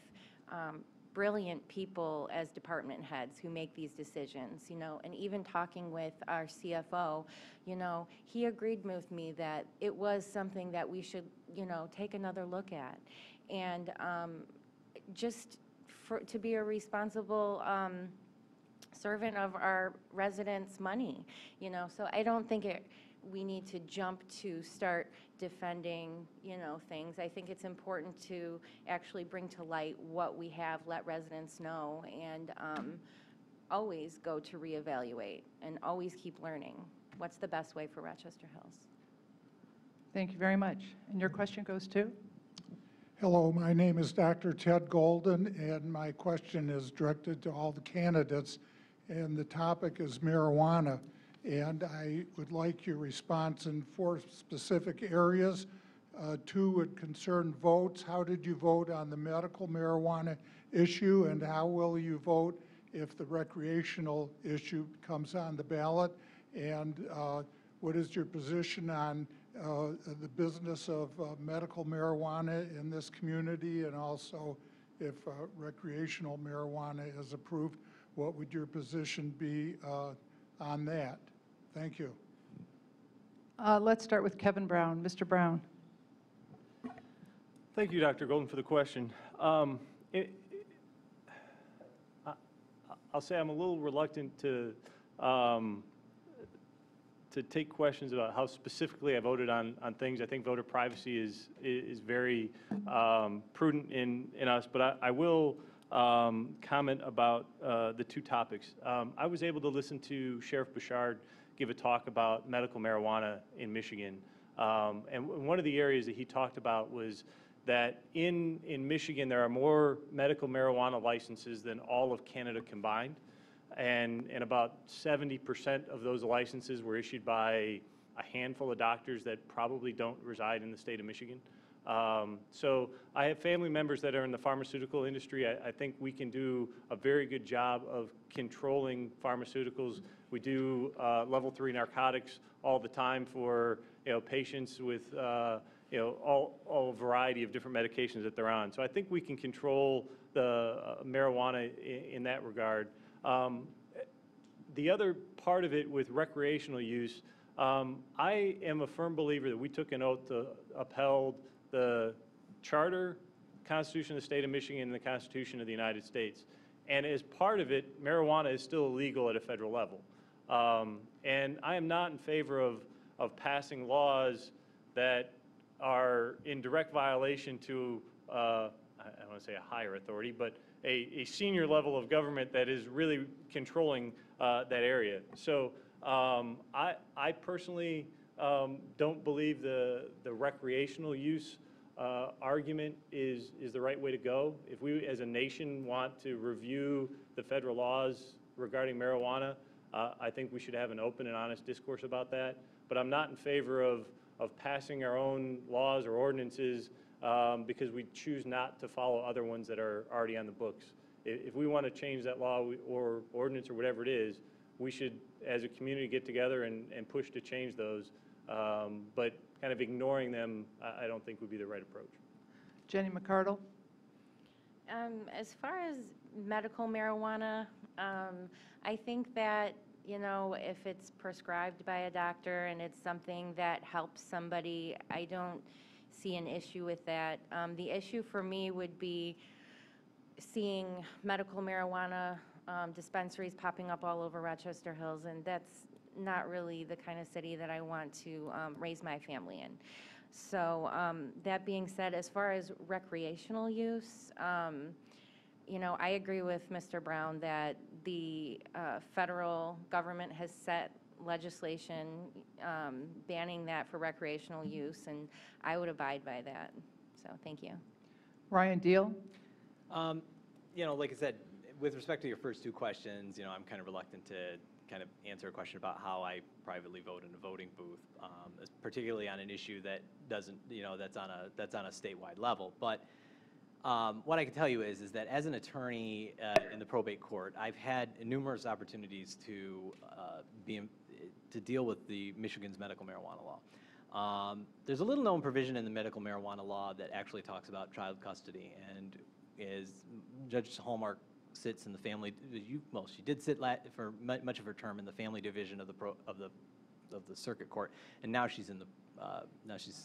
brilliant people as department heads who make these decisions, you know, and even talking with our CFO, you know, he agreed with me that it was something that we should, you know, take another look at. And just to be a responsible servant of our residents' money, you know, so I don't think we need to jump to start defending, you know, things. I think it's important to actually bring to light what we have, let residents know, and always go to reevaluate and always keep learning. What's the best way for Rochester Hills? Thank you very much. And your question goes to? Hello, my name is Dr. Ted Golden, and my question is directed to all the candidates, and the topic is marijuana. And I would like your response in 4 specific areas. Two would concern votes. How did you vote on the medical marijuana issue, and how will you vote if the recreational issue comes on the ballot? And what is your position on the business of medical marijuana in this community, and also if recreational marijuana is approved, what would your position be on that? Thank you. Let's start with Kevin Brown. Mr. Brown. Thank you, Dr. Golden, for the question. I'll say I'm a little reluctant to take questions about how specifically I voted on things. I think voter privacy is very prudent in us, but I will comment about the two topics. I was able to listen to Sheriff Bouchard give a talk about medical marijuana in Michigan, and one of the areas that he talked about was that in Michigan there are more medical marijuana licenses than all of Canada combined. And about 70% of those licenses were issued by a handful of doctors that probably don't reside in the state of Michigan. So I have family members that are in the pharmaceutical industry. I think we can do a very good job of controlling pharmaceuticals. We do level 3 narcotics all the time for patients with all variety of different medications that they're on. So I think we can control the marijuana in that regard. The other part of it with recreational use, I am a firm believer that we took an oath to uphold the Charter, Constitution of the State of Michigan, and the Constitution of the United States. And as part of it, marijuana is still illegal at a federal level. And I am not in favor of passing laws that are in direct violation to, I don't want to say a higher authority, but a senior level of government that is really controlling that area. So I personally don't believe the recreational use argument is the right way to go. If we as a nation want to review the federal laws regarding marijuana, I think we should have an open and honest discourse about that. But I'm not in favor of passing our own laws or ordinances because we choose not to follow other ones that are already on the books. If we want to change that law or ordinance or whatever it is, we should, as a community, get together and push to change those. But kind of ignoring them, I don't think would be the right approach. Jenny McCardle. As far as medical marijuana, I think that, if it's prescribed by a doctor and it's something that helps somebody, I don't see an issue with that. The issue for me would be seeing medical marijuana dispensaries popping up all over Rochester Hills, and that's not really the kind of city that I want to raise my family in. So that being said, as far as recreational use, I agree with Mr. Brown that the federal government has set legislation banning that for recreational use, and I would abide by that. So thank you. Ryan Deal. Like I said, with respect to your first two questions, I'm kind of reluctant to kind of answer a question about how I privately vote in a voting booth, particularly on an issue that doesn't, that's on a statewide level. But what I can tell you is that as an attorney in the probate court, I've had numerous opportunities to deal with the Michigan's medical marijuana law. There's a little known provision in the medical marijuana law that actually talks about child custody, and as Judge Hallmark sits in the family, she did sit for much of her term in the family division of the circuit court, and now she's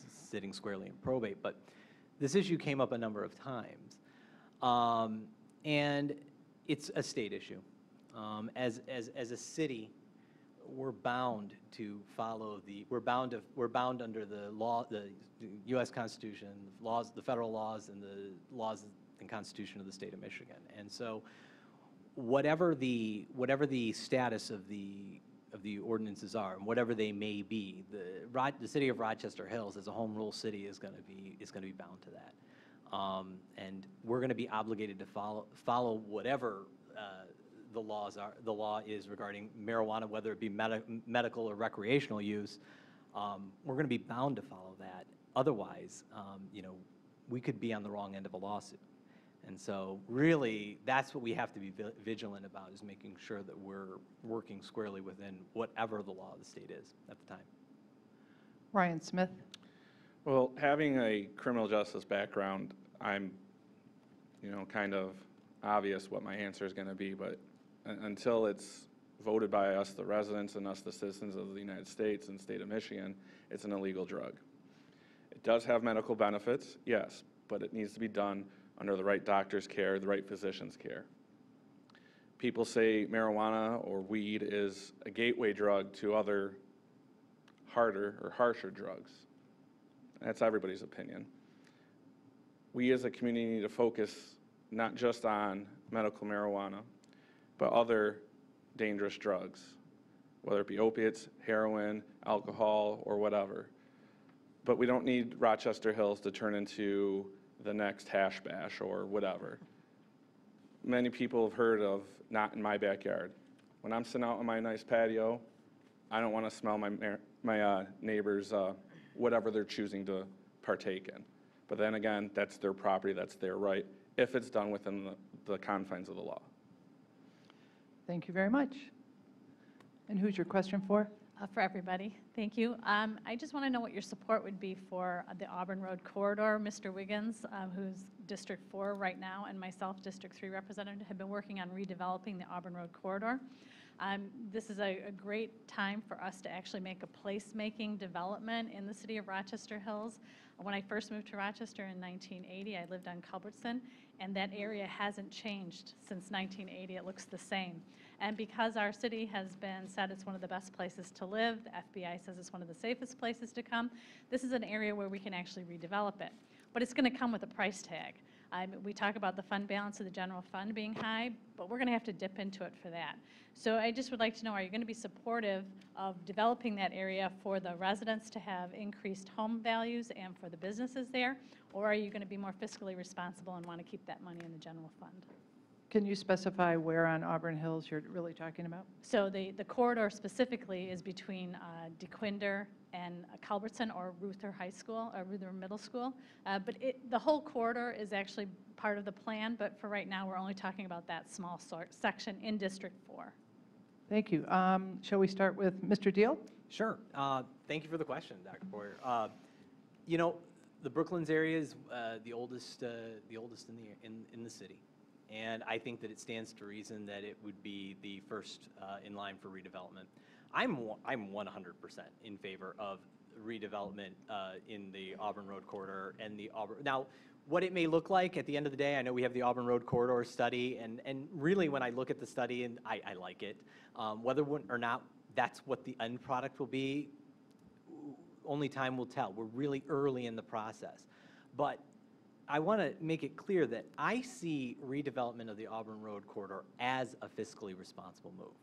sitting squarely in probate. But this issue came up a number of times, and it's a state issue. As a city, we're bound to follow we're bound under the law, the U.S. Constitution, the federal laws, and the laws and Constitution of the state of Michigan. And so, whatever the status of the ordinances are, and whatever they may be, the city of Rochester Hills, as a home rule city, is going to be bound to that, and we're going to be obligated to follow whatever the law is regarding marijuana, whether it be medical or recreational use. We're going to be bound to follow that. otherwise, we could be on the wrong end of a lawsuit. And so really, that's what we have to be vigilant about, is making sure that we're working squarely within whatever the law of the state is at the time. Ryan Smith? Well, having a criminal justice background, I'm, kind of obvious what my answer is going to be, but until it's voted by us, the residents, and us, the citizens of the United States and state of Michigan, it's an illegal drug. It does have medical benefits, yes, but it needs to be done under the right doctor's care, the right physician's care. People say marijuana or weed is a gateway drug to other harder or harsher drugs. That's everybody's opinion. We as a community need to focus not just on medical marijuana, but other dangerous drugs, whether it be opiates, heroin, alcohol, or whatever. But we don't need Rochester Hills to turn into the next hash bash or whatever. Many people have heard of not in my backyard. When I'm sitting out on my nice patio, I don't want to smell my neighbors' whatever they're choosing to partake in. But then again, that's their property, that's their right, if it's done within the confines of the law. Thank you very much. And who's your question for? For everybody. Thank you. I just want to know what your support would be for the Auburn Road corridor. Mr. Wiggins, who's District 4 right now, and myself, District 3 representative, have been working on redeveloping the Auburn Road corridor. This is a great time for us to actually make a place-making development in the city of Rochester Hills. When I first moved to Rochester in 1980, I lived on Culbertson, and that area hasn't changed since 1980. It looks the same. And because our city has been said it's one of the best places to live, the FBI says it's one of the safest places to come, this is an area where we can actually redevelop it. But it's going to come with a price tag. We talk about the fund balance of the general fund being high, but we're going to have to dip into it for that. So I just would like to know, are you going to be supportive of developing that area for the residents to have increased home values and for the businesses there? Or are you going to be more fiscally responsible and want to keep that money in the general fund? Can you specify where on Auburn Hills you're really talking about? So the corridor specifically is between DeQuinder and Culbertson or Ruther High School or Ruther Middle School. But the whole corridor is actually part of the plan, but for right now we're only talking about that small section in District 4. Thank you. Shall we start with Mr. Deal? Sure. Thank you for the question, Dr. Boyer. The Brooklands area is the oldest in the city. And I think that it stands to reason that it would be the first in line for redevelopment. I'm 100% in favor of redevelopment in the Auburn Road corridor and the Auburn. Now, what it may look like at the end of the day, I know we have the Auburn Road corridor study, and really when I look at the study, and I like it, whether or not that's what the end product will be, only time will tell. We're really early in the process. But I want to make it clear that I see redevelopment of the Auburn Road corridor as a fiscally responsible move,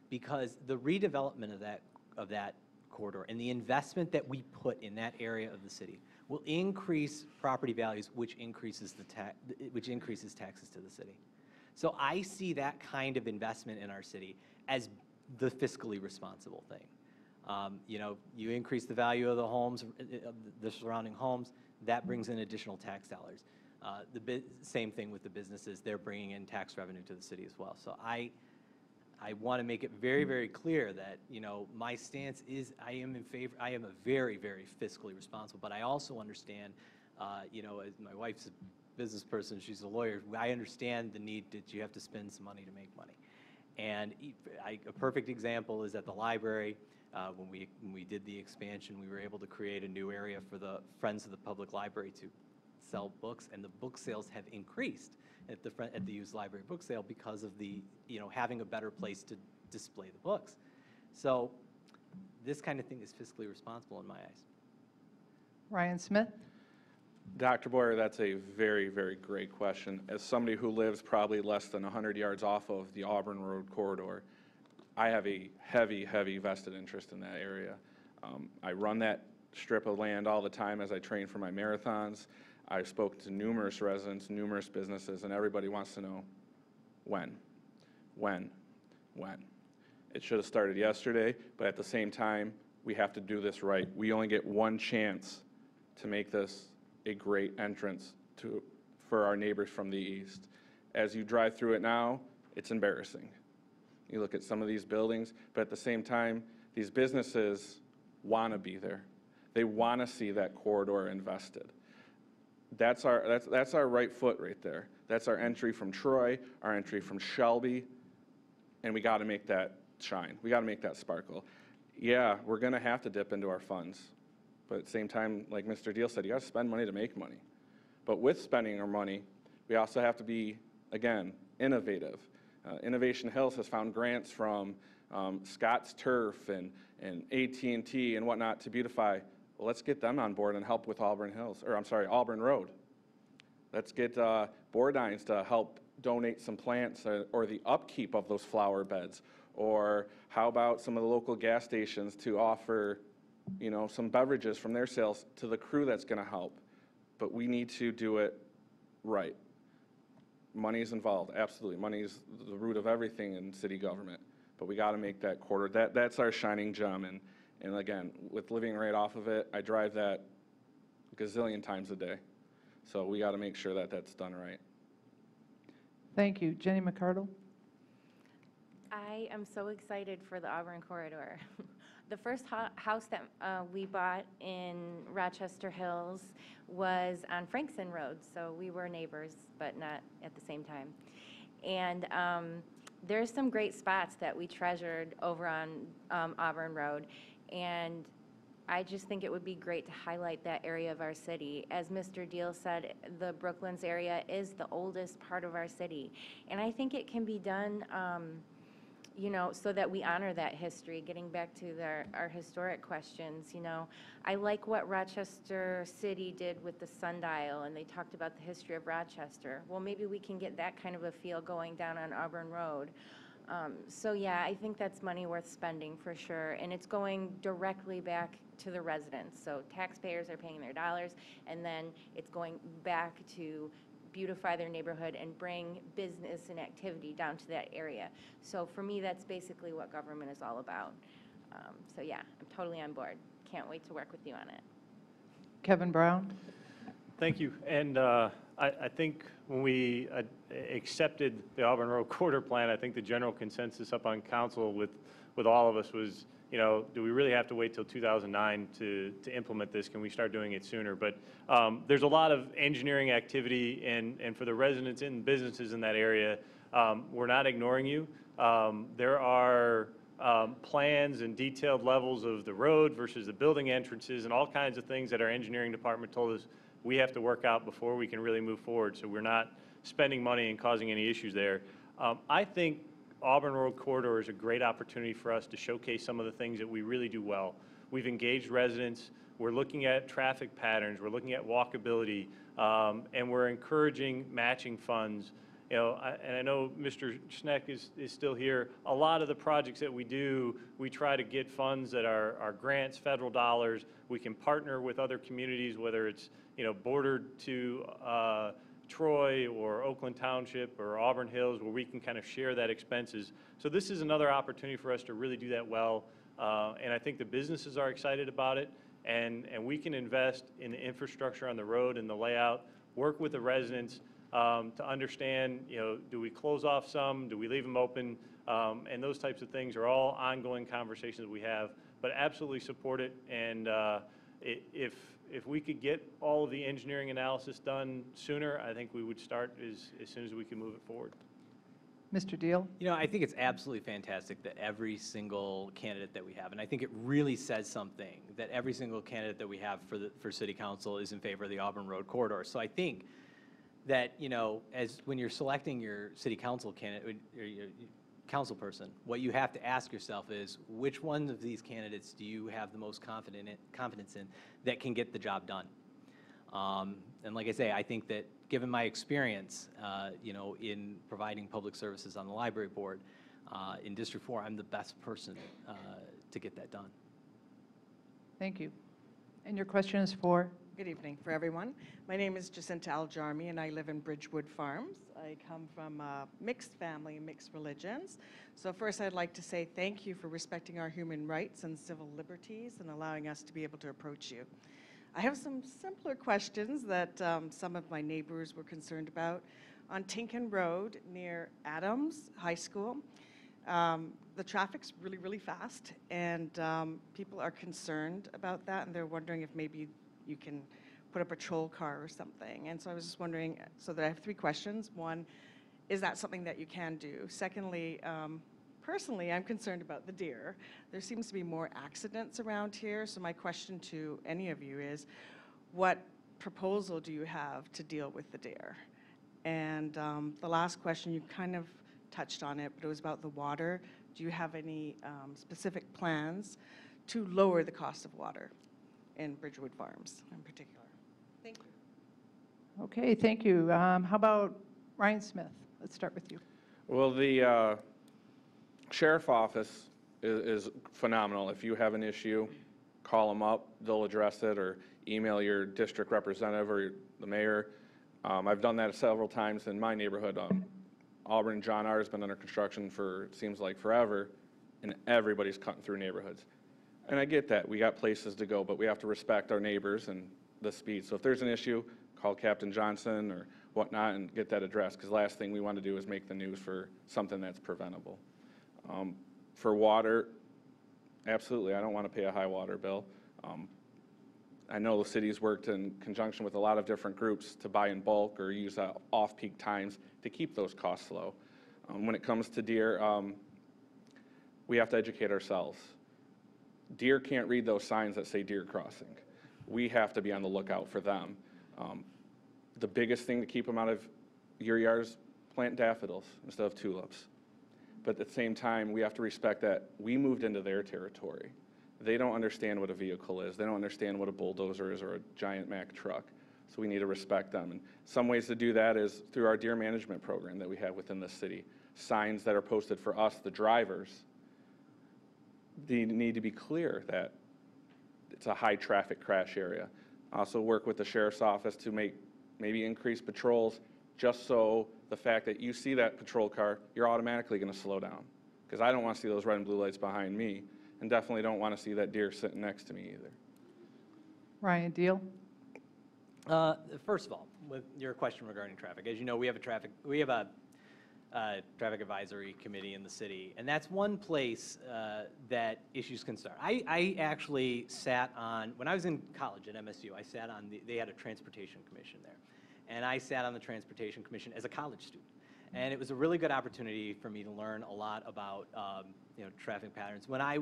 because the redevelopment of that corridor and the investment that we put in that area of the city will increase property values, which increases taxes to the city. So I see that kind of investment in our city as the fiscally responsible thing. You increase the value of the homes, the surrounding homes, that brings in additional tax dollars. Same thing with the businesses. They're bringing in tax revenue to the city as well. So I want to make it very, very clear that, my stance is I am a very, very fiscally responsible, but I also understand, as my wife's a business person, she's a lawyer, I understand the need that you have to spend some money to make money. And a perfect example is at the library. When we did the expansion, we were able to create a new area for the Friends of the Public Library to sell books, and the book sales have increased at the used library book sale because of the having a better place to display the books. So this kind of thing is fiscally responsible in my eyes. Ryan Smith? Dr. Boyer, that's a very, very great question. As somebody who lives probably less than 100 yards off of the Auburn Road corridor, I have a heavy, heavy vested interest in that area. I run that strip of land all the time as I train for my marathons. I've spoken to numerous residents, numerous businesses, and everybody wants to know when. It should have started yesterday, but at the same time, we have to do this right. We only get one chance to make this a great entrance for our neighbors from the east. As you drive through it now, it's embarrassing. You look at some of these buildings, but at the same time, these businesses want to be there. They want to see that corridor invested. That's our right foot right there. That's our entry from Troy, our entry from Shelby, and we got to make that shine. We got to make that sparkle. Yeah, we're going to have to dip into our funds, but at the same time, like Mr. Deal said, you got to spend money to make money. But with spending our money, we also have to be, again, innovative. Innovation Hills has found grants from Scott's Turf and AT&T and whatnot to beautify. Well, let's get them on board and help with Auburn Road. Let's get Bordines to help donate some plants or the upkeep of those flower beds. Or how about some of the local gas stations to offer, some beverages from their sales to the crew that's going to help. But we need to do it right. Money is involved, absolutely. Money is the root of everything in city government. But we got to make that corridor. That's our shining gem. And again, with living right off of it, I drive that a gazillion times a day. So we got to make sure that that's done right. Thank you. Jenny McArdle? I am so excited for the Auburn corridor. The first house that we bought in Rochester Hills was on Frankson Road, so we were neighbors, but not at the same time. And there's some great spots that we treasured over on Auburn Road, and I just think it would be great to highlight that area of our city. As Mr. Deal said, the Brooklands area is the oldest part of our city, and I think it can be done so that we honor that history, getting back to our historic questions. I like what Rochester City did with the sundial, and they talked about the history of Rochester. Well, maybe we can get that kind of a feel going down on Auburn Road. So yeah, I think that's money worth spending for sure, and it's going directly back to the residents. So taxpayers are paying their dollars, and then it's going back to beautify their neighborhood and bring business and activity down to that area. So for me, that's basically what government is all about. So yeah, I'm totally on board. Can't wait to work with you on it. Kevin Brown? Thank you. And I think when we accepted the Auburn Road Corridor Plan, I think the general consensus up on council with all of us was, do we really have to wait till 2009 to implement this? Can we start doing it sooner? But there's a lot of engineering activity, and for the residents and businesses in that area, we're not ignoring you. There are plans and detailed levels of the road versus the building entrances and all kinds of things that our engineering department told us we have to work out before we can really move forward, so we're not spending money and causing any issues there. I think Auburn Road Corridor is a great opportunity for us to showcase some of the things that we really do well. We've engaged residents, we're looking at traffic patterns, we're looking at walkability, and we're encouraging matching funds. And I know Mr. Schneck is still here. A lot of the projects that we do, we try to get funds that are grants, federal dollars. We can partner with other communities, whether it's bordered to Troy or Oakland Township or Auburn Hills, where we can kind of share that expenses. So this is another opportunity for us to really do that well. And I think the businesses are excited about it, and we can invest in the infrastructure on the road and the layout, work with the residents to understand, do we close off some, do we leave them open, and those types of things are all ongoing conversations we have, but absolutely support it. And if we could get all of the engineering analysis done sooner, I think we would start as soon as we can move it forward. Mr. Deal? I think it's absolutely fantastic that every single candidate that we have, and I think it really says something that every single candidate that we have for city council is in favor of the Auburn Road Corridor. So I think that, as when you're selecting your city council candidate, or your council person, what you have to ask yourself is, which one of these candidates do you have the most confidence in that can get the job done? And like I say, I think that given my experience, in providing public services on the library board, in District 4, I'm the best person to get that done. Thank you. And your question is for? Good evening for everyone. My name is Jacinta Aljarmi, and I live in Bridgewood Farms. I come from a mixed family, mixed religions. So first I'd like to say thank you for respecting our human rights and civil liberties and allowing us to be able to approach you. I have some simpler questions that some of my neighbors were concerned about. On Tinkin Road near Adams High School, the traffic's really, really fast, and people are concerned about that, and they're wondering if maybe you can put a patrol car or something. And so I was just wondering, so that I have 3 questions. One, is that something that you can do? Secondly, personally, I'm concerned about the deer. There seems to be more accidents around here, so my question to any of you is, what proposal do you have to deal with the deer? And the last question, you kind of touched on it, but it was about the water. Do you have any specific plans to lower the cost of water in Bridgewood Farms in particular? Thank you. Okay, thank you. How about Ryan Smith? Let's start with you. Well, the sheriff office is phenomenal. If you have an issue, call them up, they'll address it, or email your district representative or the mayor. I've done that several times in my neighborhood. Auburn John R has been under construction for, it seems like, forever, and everybody's cutting through neighborhoods. And I get that. We got places to go, but we have to respect our neighbors and the speed. So if there's an issue, call Captain Johnson or whatnot and get that addressed, because last thing we want to do is make the news for something that's preventable. For water, absolutely, I don't want to pay a high water bill. I know the city's worked in conjunction with a lot of different groups to buy in bulk or use off-peak times to keep those costs low. When it comes to deer, we have to educate ourselves. Deer can't read those signs that say deer crossing. We have to be on the lookout for them. The biggest thing to keep them out of your yards, plant daffodils instead of tulips. But at the same time, we have to respect that we moved into their territory. They don't understand what a vehicle is. They don't understand what a bulldozer is or a giant Mack truck. So we need to respect them. And some ways to do that is through our deer management program that we have within the city. Signs that are posted for us, the drivers, they need to be clear that it's a high traffic crash area. Also work with the sheriff's office to maybe increase patrols, just so the fact that you see that patrol car, you're automatically going to slow down. Because I don't want to see those red and blue lights behind me, and definitely don't want to see that deer sitting next to me either. Ryan Deal? First of all, with your question regarding traffic, as you know, we have a traffic advisory committee in the city, and that's one place that issues can start. I actually sat on, when I was in college at MSU, I sat on, they had a transportation commission there, and I sat on the transportation commission as a college student. And it was a really good opportunity for me to learn a lot about traffic patterns. When I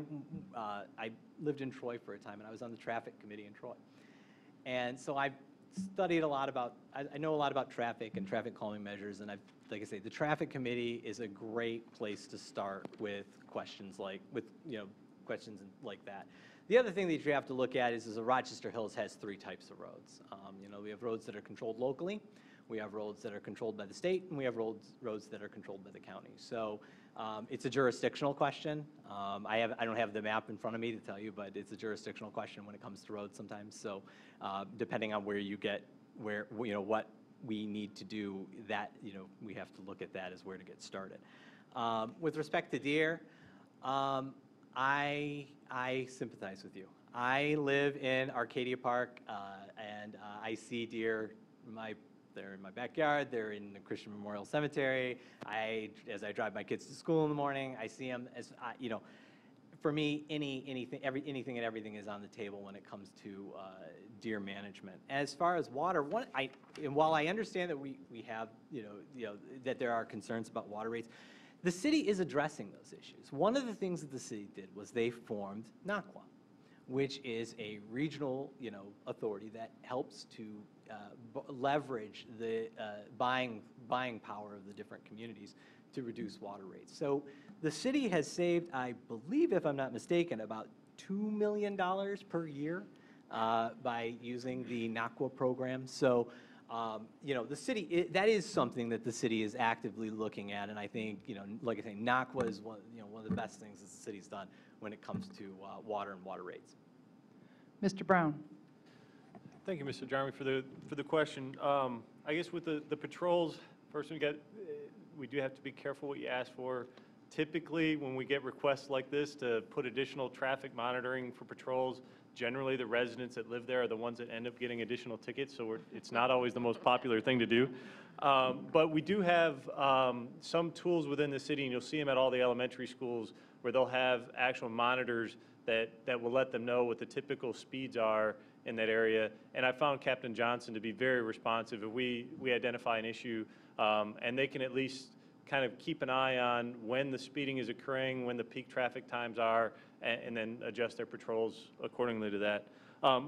lived in Troy for a time, and I was on the traffic committee in Troy. And so I studied a lot about, I know a lot about traffic and traffic calming measures, and like I say, the traffic committee is a great place to start with questions like that. The other thing that you have to look at is the Rochester Hills has 3 types of roads. We have roads that are controlled locally, we have roads that are controlled by the state, and we have roads that are controlled by the county. So it's a jurisdictional question. I don't have the map in front of me to tell you, but it's a jurisdictional question when it comes to roads sometimes. So depending on where you get, what we need to do, that we have to look at that as where to get started. With respect to deer, I sympathize with you. I live in Arcadia Park, and I see deer. They're in my backyard. They're in the Christian Memorial Cemetery. As I drive my kids to school in the morning, I see them. For me, anything and everything is on the table when it comes to deer management. As far as water, while I understand that we have, that there are concerns about water rates, the city is addressing those issues. One of the things that the city did was they formed NACWA, which is a regional, authority that helps to leverage the buying power of the different communities to reduce water rates. So the city has saved, I believe, if I'm not mistaken, about $2 million per year by using the NACWA program. So, the city, that is something that the city is actively looking at, and I think, like I say, NACWA is one of the best things that the city's done when it comes to water and water rates. Mr. Brown? Thank you, Mr. Jarmy, for the question. I guess with the patrols, first we do have to be careful what you ask for. Typically, when we get requests like this to put additional traffic monitoring for patrols, generally the residents that live there are the ones that end up getting additional tickets, so it's not always the most popular thing to do. But we do have some tools within the city, and you'll see them at all the elementary schools, where they'll have actual monitors that will let them know what the typical speeds are in that area. And I found Captain Johnson to be very responsive. If we identify an issue, and they can at least kind of keep an eye on when the speeding is occurring, when the peak traffic times are, and then adjust their patrols accordingly to that.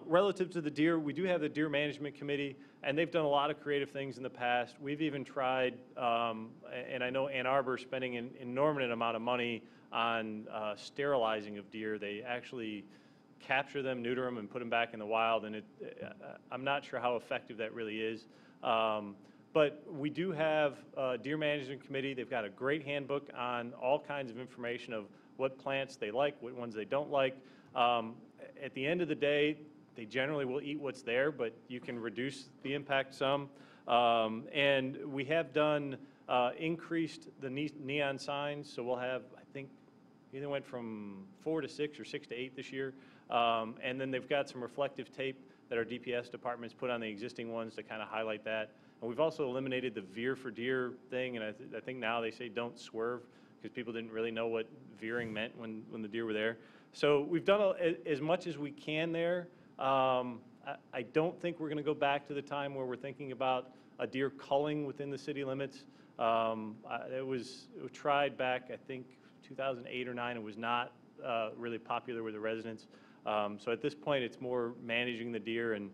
Relative to the deer, we do have the Deer Management Committee, and they've done a lot of creative things in the past. We've even tried, and I know Ann Arbor is spending an inordinate amount of money on sterilizing of deer. They actually capture them, neuter them, and put them back in the wild, and I'm not sure how effective that really is. But we do have a Deer Management Committee. They've got a great handbook on all kinds of information of what plants they like, what ones they don't like. At the end of the day, they generally will eat what's there, but you can reduce the impact some. And we have done increased the neon signs, so we'll have, I think, either went from 4 to 6 or 6 to 8 this year. And then they've got some reflective tape that our DPS departments put on the existing ones to kind of highlight that. And we've also eliminated the veer for deer thing, and I think now they say don't swerve, because people didn't really know what veering meant when the deer were there. So we've done as much as we can there. I don't think we're going to go back to the time where we're thinking about a deer culling within the city limits. It was tried back, I think, 2008 or 9. It was not really popular with the residents. So at this point, it's more managing the deer and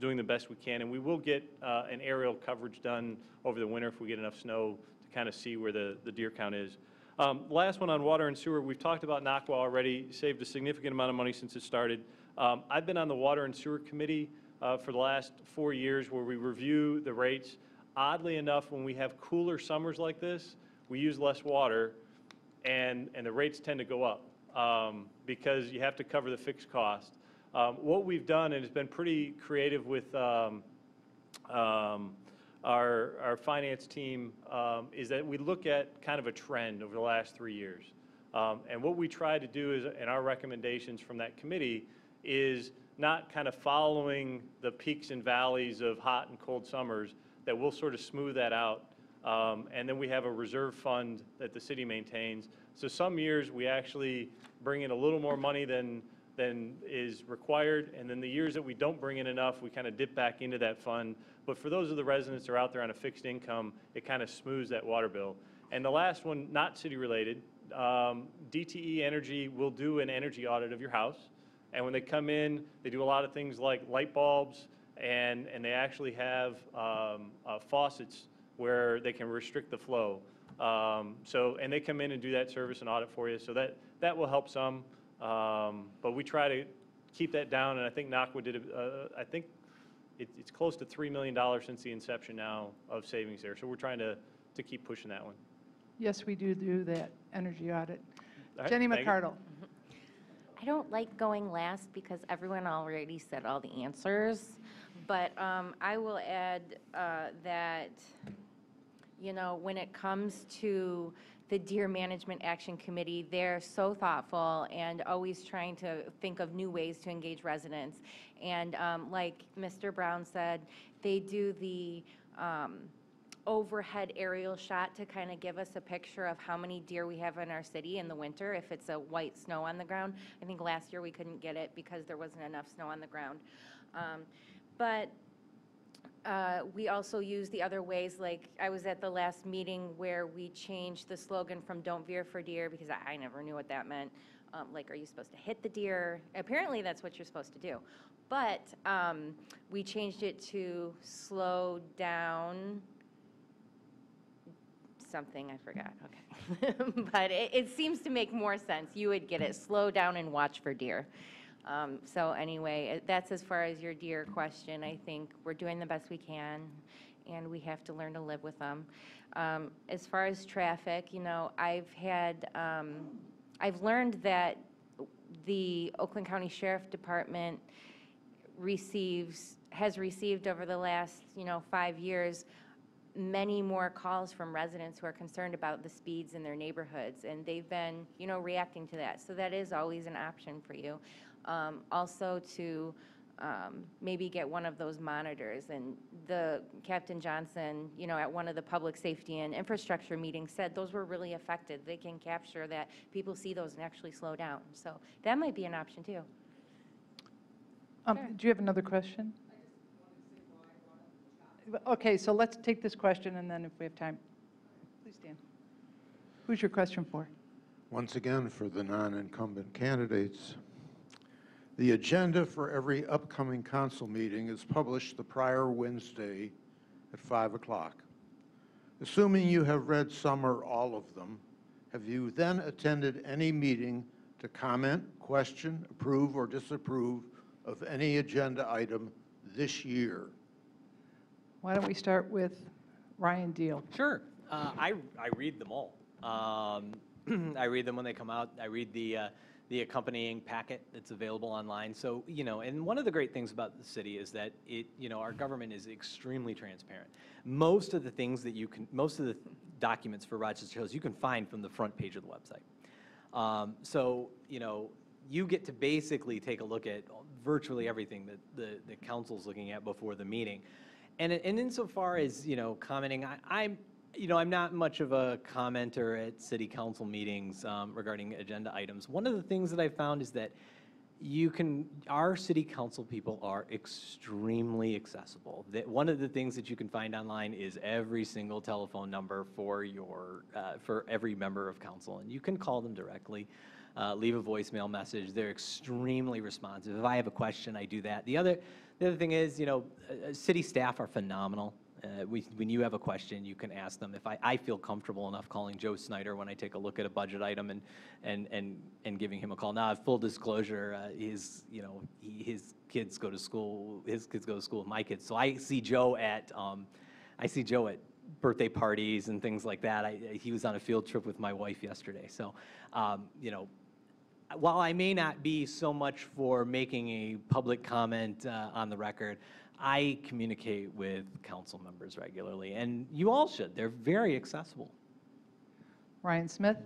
doing the best we can. And we will get an aerial coverage done over the winter if we get enough snow to kind of see where the deer count is. Last one on water and sewer. We've talked about NACWA already, saved a significant amount of money since it started. I've been on the Water and Sewer Committee for the last 4 years, where we review the rates. Oddly enough, when we have cooler summers like this, we use less water, and the rates tend to go up because you have to cover the fixed cost. What we've done, and it's been pretty creative with our finance team, is that we look at kind of a trend over the last 3 years. And what we try to do is, in our recommendations from that committee, is not kind of following the peaks and valleys of hot and cold summers, that we'll sort of smooth that out. And then we have a reserve fund that the city maintains. So some years we actually bring in a little more money than is required, and then the years that we don't bring in enough, we kind of dip back into that fund. But for those of the residents that are out there on a fixed income, it kind of smooths that water bill. And the last one, not city related, DTE Energy will do an energy audit of your house. And when they come in, they do a lot of things like light bulbs, and they actually have faucets where they can restrict the flow. And they come in and do that service and audit for you. So that will help some. But we try to keep that down, and I think NACWA did, I think it's close to $3 million since the inception now of savings there. So we're trying to keep pushing that one. Yes, we do that energy audit. All right, Jenny thank you. McCardle. I don't like going last because everyone already said all the answers, but I will add that, you know, when it comes to the Deer Management Action Committee, they're so thoughtful and always trying to think of new ways to engage residents. And like Mr. Brown said, they do the overhead aerial shot to kind of give us a picture of how many deer we have in our city in the winter if it's a white snow on the ground. I think last year we couldn't get it because there wasn't enough snow on the ground. But we also use the other ways, like I was at the last meeting where we changed the slogan from "Don't veer for deer," because I never knew what that meant. Like, are you supposed to hit the deer? Apparently that's what you're supposed to do. But we changed it to "Slow down," something, I forgot, okay. But it seems to make more sense. You would get it, slow down and watch for deer. So anyway, that's as far as your deer question. I think we're doing the best we can, and we have to learn to live with them. As far as traffic, you know, I've learned that the Oakland County Sheriff Department has received over the last, 5 years, many more calls from residents who are concerned about the speeds in their neighborhoods, and they've been, reacting to that. So that is always an option for you. Also to maybe get one of those monitors. And the Captain Johnson, at one of the public safety and infrastructure meetings said those were really effective. They can capture that people see those and actually slow down. So that might be an option too. Sure. Do you have another question? Okay, so let's take this question, and then if we have time, please, Dan. Who's your question for? Once again, for the non-incumbent candidates, the agenda for every upcoming council meeting is published the prior Wednesday at 5 o'clock. Assuming you have read some or all of them, have you then attended any meeting to comment, question, approve, or disapprove of any agenda item this year? Why don't we start with Ryan Deal? Sure. I read them all. I read them when they come out. I read the accompanying packet that's available online. So, and one of the great things about the city is that our government is extremely transparent. Most of the things that most of the documents for Rochester Hills you can find from the front page of the website. So, you get to basically take a look at virtually everything that the council's looking at before the meeting. And insofar as, commenting, I'm not much of a commenter at city council meetings regarding agenda items. One of the things that I found is that our city council people are extremely accessible. One of the things that you can find online is every single telephone number for every member of council, and you can call them directly. Leave a voicemail message. They're extremely responsive. If I have a question, I do that. The other thing is, city staff are phenomenal. When you have a question, you can ask them. If I feel comfortable enough calling Joe Snyder when I take a look at a budget item and giving him a call. Now, full disclosure, his kids go to school. His kids go to school with my kids, so I see Joe at birthday parties and things like that. He was on a field trip with my wife yesterday. So, while I may not be so much for making a public comment on the record, I communicate with council members regularly, and you all should. They're very accessible. Ryan Smith?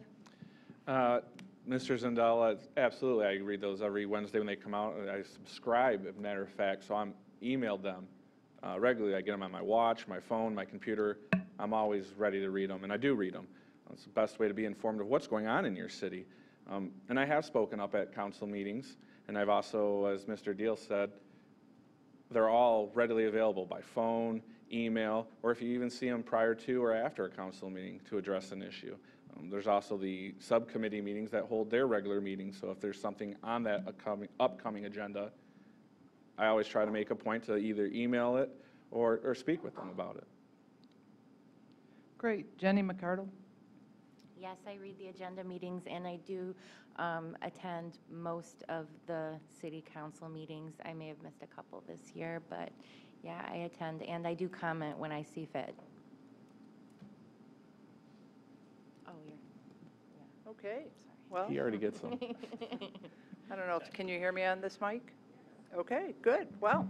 Mr. Zendala, absolutely. I read those every Wednesday when they come out. I subscribe, as a matter of fact, so I'm emailed them regularly. I get them on my watch, my phone, my computer. I'm always ready to read them, and I do read them. It's the best way to be informed of what's going on in your city. And I have spoken up at council meetings, and I've also, as Mr. Deal said, they're all readily available by phone, email, or if you even see them prior to or after a council meeting to address an issue. There's also the subcommittee meetings that hold their regular meetings, so if there's something on that upcoming agenda, I always try to make a point to either email it or speak with them about it. Great. Jenny McArdle? Yes, I read the agenda meetings, and I do attend most of the city council meetings. I may have missed a couple this year, but yeah, I attend, and I do comment when I see fit. Oh, yeah. Okay. Well, He already gets them. I don't know, can you hear me on this mic? Okay, good. Well,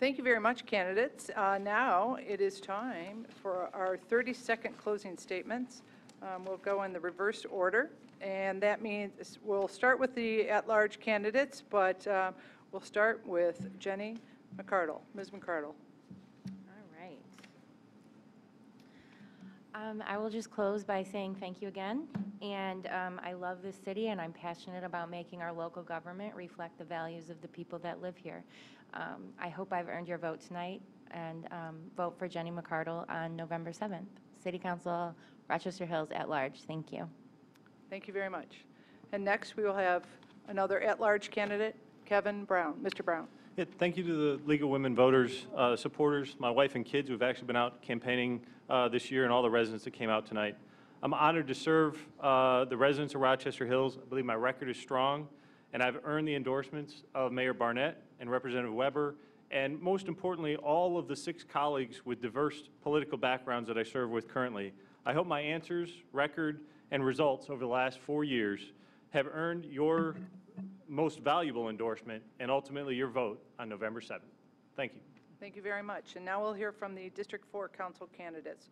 thank you very much, candidates. Now it is time for our 30-second closing statements. We'll go in the reverse order, and that means we'll start with the at-large candidates, but we'll start with Jenny McArdle. Ms. McArdle. All right. I will just close by saying thank you again, and I love this city, and I'm passionate about making our local government reflect the values of the people that live here. I hope I've earned your vote tonight, and vote for Jenny McArdle on November 7th. City Council, Rochester Hills at large. Thank you. Thank you very much. And next, we will have another at-large candidate, Kevin Brown. Mr. Brown. Yeah, thank you to the League of Women Voters, supporters, my wife and kids who have actually been out campaigning this year, and all the residents that came out tonight. I'm honored to serve the residents of Rochester Hills. I believe my record is strong, and I've earned the endorsements of Mayor Barnett and Representative Weber, and most importantly, all of the 6 colleagues with diverse political backgrounds that I serve with currently. I hope my answers, record, and results over the last 4 years have earned your most valuable endorsement and ultimately your vote on November 7th. Thank you. Thank you very much. And now we'll hear from the District 4 Council candidates.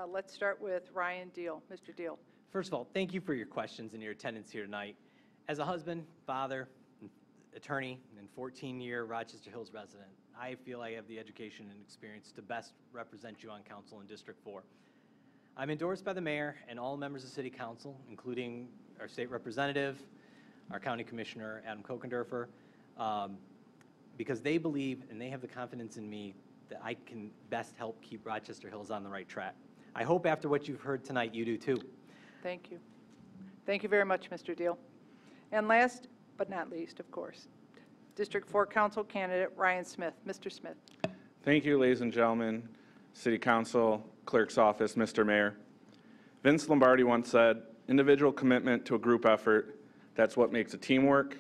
Let's start with Ryan Deal. Mr. Deal. First of all, thank you for your questions and your attendance here tonight. As a husband, father, attorney, and 14-year Rochester Hills resident, I feel I have the education and experience to best represent you on council in District 4. I'm endorsed by the mayor and all members of City Council, including our state representative, our county commissioner, Adam Kokendorfer, because they believe and they have the confidence in me that I can best help keep Rochester Hills on the right track. I hope after what you've heard tonight, you do too. Thank you. Thank you very much, Mr. Deal. And last but not least, of course, District 4 Council candidate Ryan Smith. Mr. Smith. Thank you, ladies and gentlemen, City Council, Clerk's Office, Mr. Mayor. Vince Lombardi once said, individual commitment to a group effort, that's what makes a team work,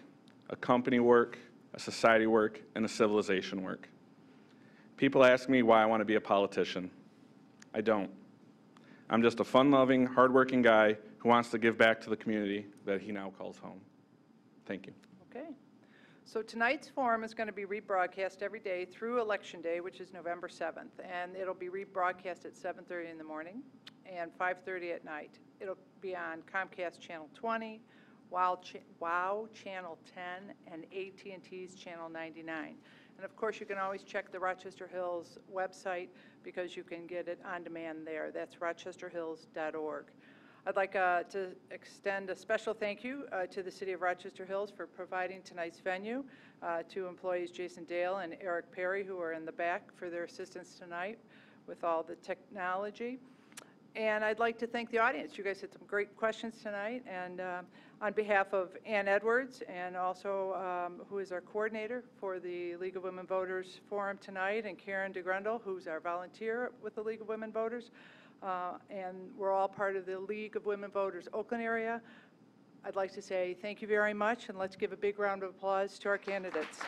a company work, a society work, and a civilization work. People ask me why I want to be a politician. I don't. I'm just a fun-loving, hard-working guy who wants to give back to the community that he now calls home. Thank you. Okay. So tonight's forum is going to be rebroadcast every day through Election Day, which is November 7th. And it'll be rebroadcast at 7:30 in the morning and 5:30 at night. It'll be on Comcast Channel 20, WOW Channel 10, and AT&T's Channel 99. And of course, you can always check the Rochester Hills website because you can get it on demand there. That's rochesterhills.org. I'd like to extend a special thank you to the City of Rochester Hills for providing tonight's venue, to employees Jason Dale and Eric Perry, who are in the back, for their assistance tonight with all the technology. And I'd like to thank the audience. You guys had some great questions tonight. And on behalf of Ann Edwards, and also who is our coordinator for the League of Women Voters Forum tonight, and Karen DeGrundle, who's our volunteer with the League of Women Voters, and we're all part of the League of Women Voters Oakland area, I'd like to say thank you very much, and let's give a big round of applause to our candidates.